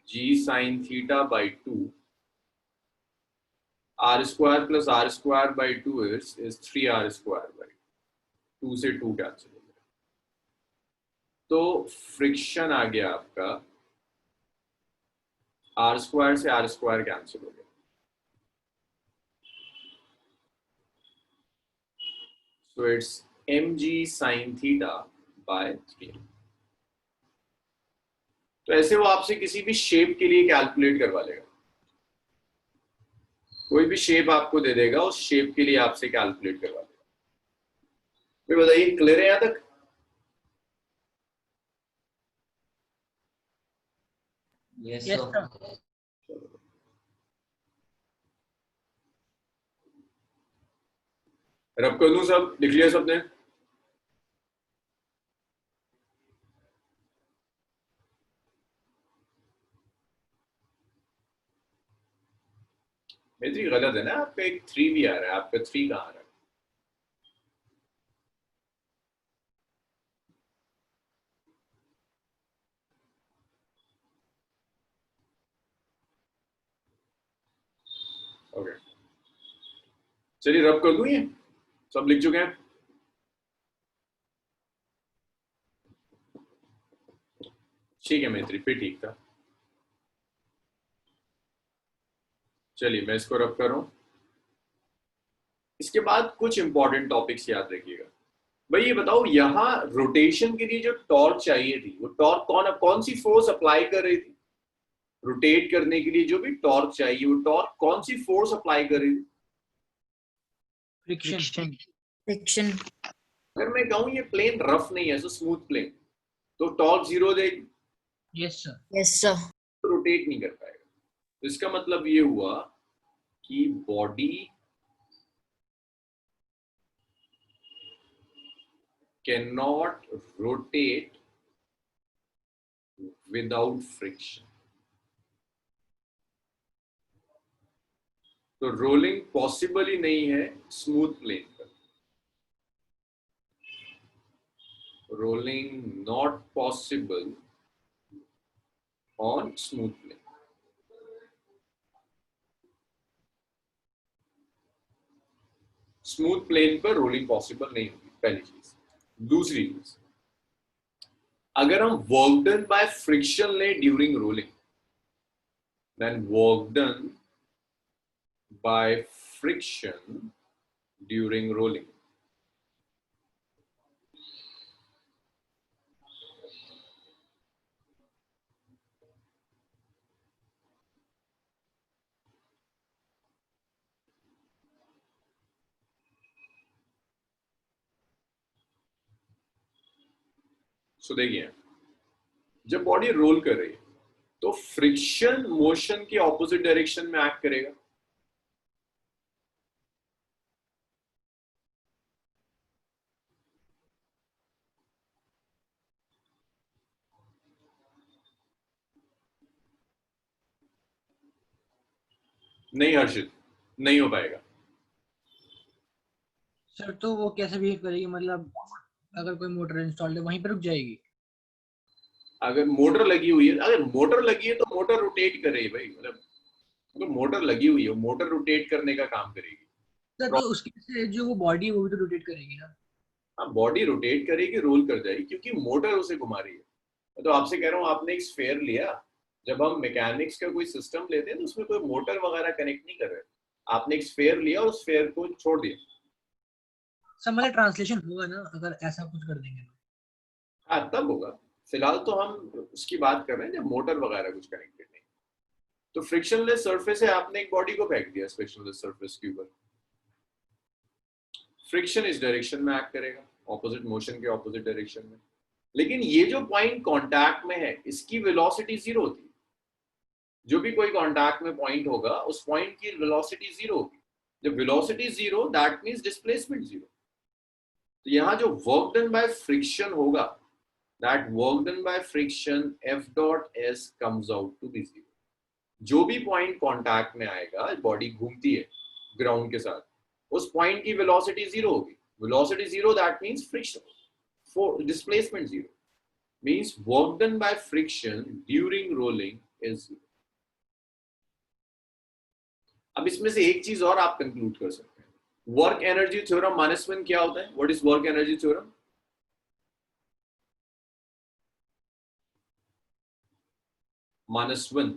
g sin theta by 2. r square plus r square by 2 is 3r square by 2. 2 से 2 कैंसिल हो गया. तो फ्रिक्शन आ गया आपका r स्क्वायर से r स्क्वायर कैंसिल हो गया. So it's mg sin theta by 3. तो ऐसे वो आपसे किसी भी शेप के लिए कैलकुलेट करवा लेगा. कोई भी शेप आपको दे देगा, उस शेप के लिए आपसे कैलकुलेट करवा देगा. फिर बताइए, क्लियर है यहां तक? Yes Yes, sir. sir. रब कर दूं, सब लिख लिया सबने? मेरी गलत है ना, आपका एक 3 भी आ रहा है. आपका 3 कहाँ आ रहा है? ओके, चलिए रब कर दूं. ये सब लिख चुके हैं? ठीक है मैत्री, फिर ठीक था. चलिए मैं इसको रब कर रहा हूं. इसके बाद कुछ इंपॉर्टेंट टॉपिक्स याद रखिएगा. भाई ये बताओ, यहाँ रोटेशन के लिए जो टॉर्क चाहिए थी, वो टॉर्क कौन सी फोर्स अप्लाई कर रही थी? रोटेट करने के लिए जो भी टॉर्क चाहिए, वो टॉर्क कौन सी फोर्स अप्लाई कर रही थी? Friction. Friction. अगर मैं कहूं ये प्लेन रफ नहीं है, स्मूथ प्लेन, तो टॉर्क 0 देगी. Yes, sir. Yes, sir. Rotate नहीं कर पाएगा. तो इसका मतलब ये हुआ कि body can not rotate without friction. तो रोलिंग पॉसिबल ही नहीं है स्मूथ प्लेन पर. Rolling not possible on smooth plane. Smooth plane पर रोलिंग पॉसिबल नहीं होगी, पहली चीज. दूसरी चीज, अगर हम वर्क डन बाय फ्रिक्शन ले during rolling, then work done by friction during rolling. So देखिए, जब बॉडी रोल कर रही है तो फ्रिक्शन मोशन के ऑपोजिट डायरेक्शन में एक्ट करेगा. नहीं हर्षित, नहीं हो पाएगा। सर तो वो कैसे बिहेव करेगी, मतलब अगर कोई मोटर इंस्टॉल्ड है वहीं पे रुक जाएगी? अगर मोटर लगी हुई है, अगर मोटर लगी है तो मोटर रोटेट करेगी भाई, मतलब तो मोटर लगी हुई है, मोटर रोटेट करने का काम करेगी। सर तो उसके से जो वो बॉडी है वो भी तो रोटेट करेगी ना? हाँ, बॉडी रोटेट करेगी, रोल कर जाएगी, क्योंकि मोटर उसे घुमा रही है। मैं तो आपसे कह रहा हूँ, आपने एक स्फेयर लिया, जब हम मैकेनिक्स का कोई सिस्टम लेते हैं तो उसमें कोई मोटर वगैरह कनेक्ट नहीं कर रहे, आपने एक स्फेयर लिया और उस स्फेयर को छोड़ दिया। सर मतलब ट्रांसलेशन होगा ना अगर ऐसा कुछ कर देंगे तो? हाँ तब होगा, फिलहाल तो हम उसकी बात कर रहे हैं जब मोटर वगैरह कुछ कनेक्टेड नहीं। तो फ्रिक्शनलेस सरफेस है, आपने एक बॉडी को फेंक दिया फ्रिक्शनलेस सरफेस के ऊपर, फ्रिक्शन इस डायरेक्शन में एक्ट करेगा, ऑपोजिट मोशन के ऑपोजिट डायरेक्शन में। लेकिन ये जो पॉइंट कांटेक्ट में है इसकी वेलोसिटी जीरो होती है। जो भी कोई कांटेक्ट में पॉइंट होगा उस पॉइंट की वेलोसिटी जीरो होगी। जब velocity zero that means displacement zero. तो यहाँ जो वर्क डन बाय फ्रिक्शन होगा, that work done by friction F dot S comes out to be zero. जो भी पॉइंट कांटेक्ट में आएगा, बॉडी घूमती है ग्राउंड के साथ, उस पॉइंट की वेलोसिटी जीरो होगी। Velocity zero that means friction, for displacement zero means work done by friction during rolling is zero. अब इसमें से एक चीज और आप कंक्लूड कर सकते हैं, वर्क एनर्जी थ्योरम -1 क्या होता है? What is work energy theorem? -1,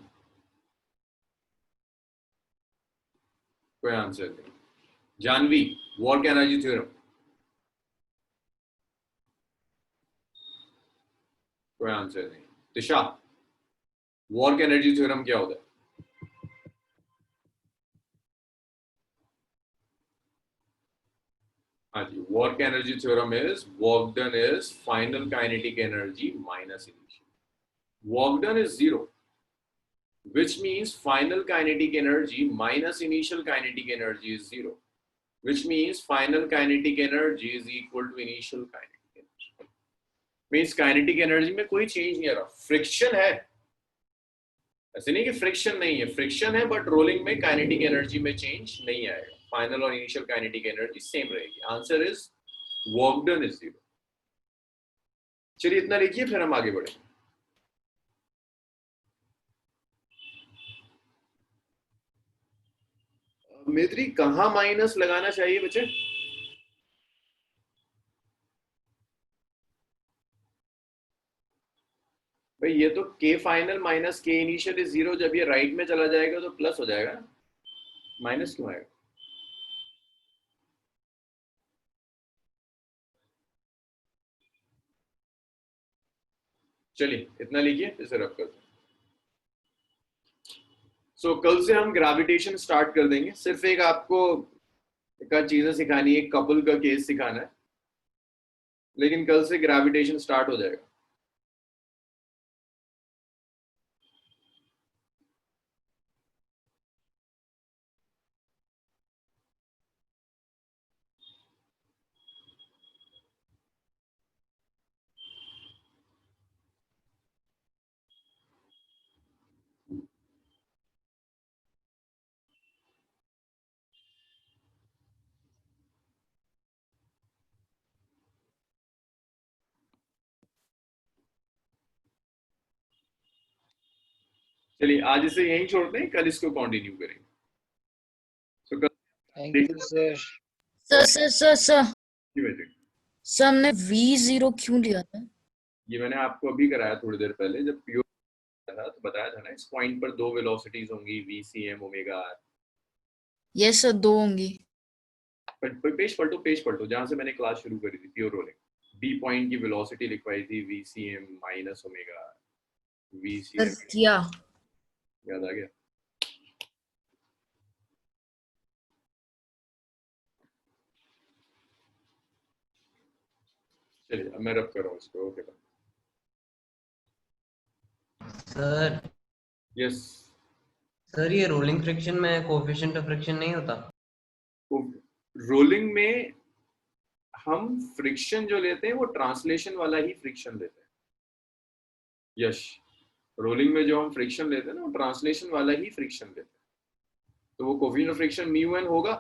कोई आंसर नहीं। Janvi, work energy theorem? कोई आंसर नहीं। तिशा, वर्क एनर्जी थ्योरम क्या होता है? हाँ जी, work energy theorem is work done is final kinetic energy minus initial. Work done is zero, which means final kinetic energy minus initial kinetic energy is zero, which means final kinetic energy is equal to initial kinetic energy. Means kinetic energy में कोई चेंज नहीं आ रहा, फ्रिक्शन है, ऐसे नहीं कि फ्रिक्शन नहीं है, फ्रिक्शन है, बट रोलिंग में काइनेटिक एनर्जी में चेंज नहीं आएगा, फाइनल और इनिशियल काइनेटिक एनर्जी सेम रहेगी। Answer is work done is zero. चलिए इतना लिखिए, फिर हम आगे बढ़ेंगे। मेत्री, कहां माइनस लगाना चाहिए बच्चे? भाई ये तो के फाइनल माइनस के इनिशियल इज जीरो, जब ये राइट में चला जाएगा तो प्लस हो जाएगा, माइनस क्यों आएगा? चलिए इतना लिखिए, इसे रब कर दो। सो कल से हम ग्रेविटेशन स्टार्ट कर देंगे। सिर्फ एक आपको एक चीजें सिखानी है, कपल का केस सिखाना है, लेकिन कल से ग्रेविटेशन स्टार्ट हो जाएगा। चलिए आज इसे यहीं छोड़ते हैं, कल इसको कंटिन्यू करेंगे। तो कल thank you sir. Sir ji sir हमने V0 क्यों लिया था? ये मैंने आपको अभी कराया थोड़ी देर पहले, जब प्योर था तो बताया था ना, इस पॉइंट पर दो वेलोसिटीज होंगी, VCM omega R। Yes sir, दो होंगी। पेज पलटो जहां से मैंने क्लास शुरू करी थी, प्योर रोलिंग। बी पॉइंट की वेलोसिटी लिखवाई थी VCM minus omega R, VCM। किया याद आ गया? चलिए अब मैं रब कर रहा हूँ इसको। Okay sir yes. सर ये रोलिंग फ्रिक्शन में कोएफिशिएंट ऑफ फ्रिक्शन नहीं होता? रोलिंग में हम फ्रिक्शन जो लेते हैं वो ट्रांसलेशन वाला ही फ्रिक्शन लेते हैं। यश, रोलिंग में जो हम फ्रिक्शन लेते हैं ना वो ट्रांसलेशन वाला ही फ्रिक्शन लेते हैं। तो वो कोफिशिएंट ऑफ फ्रिक्शन μn होगा,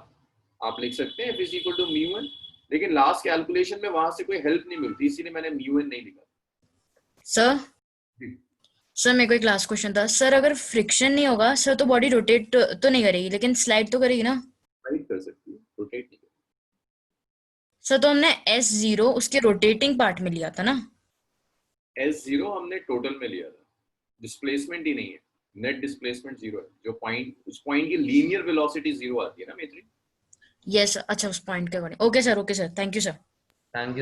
आप लिख सकते हैं F is equal to μn, लेकिन लास्ट कैलकुलेशन में वहां से कोई हेल्प नहीं मिलती, इसीलिए मैंने μn नहीं लिखा। सर सर मेरे को एक लास्ट क्वेश्चन था सर, अगर फ्रिक्शन नहीं होगा सर तो बॉडी रोटेट तो नहीं करेगी लेकिन स्लाइड तो करेगी ना? स्लाइड कर सकती है, रोटेट नहीं कर। सर तो हमने S0 उसके रोटेटिंग पार्ट में लिया था ना? S0 हमने टोटल में लिया था, डिस्प्लेसमेंट ही नहीं है, नेट डिस्प्लेसमेंट 0 है, जो पॉइंट उस पॉइंट की लीनियर वेलोसिटी 0 आती है ना मैत्री। यस अच्छा उस पॉइंट के according. Okay sir thank you sir. Thank you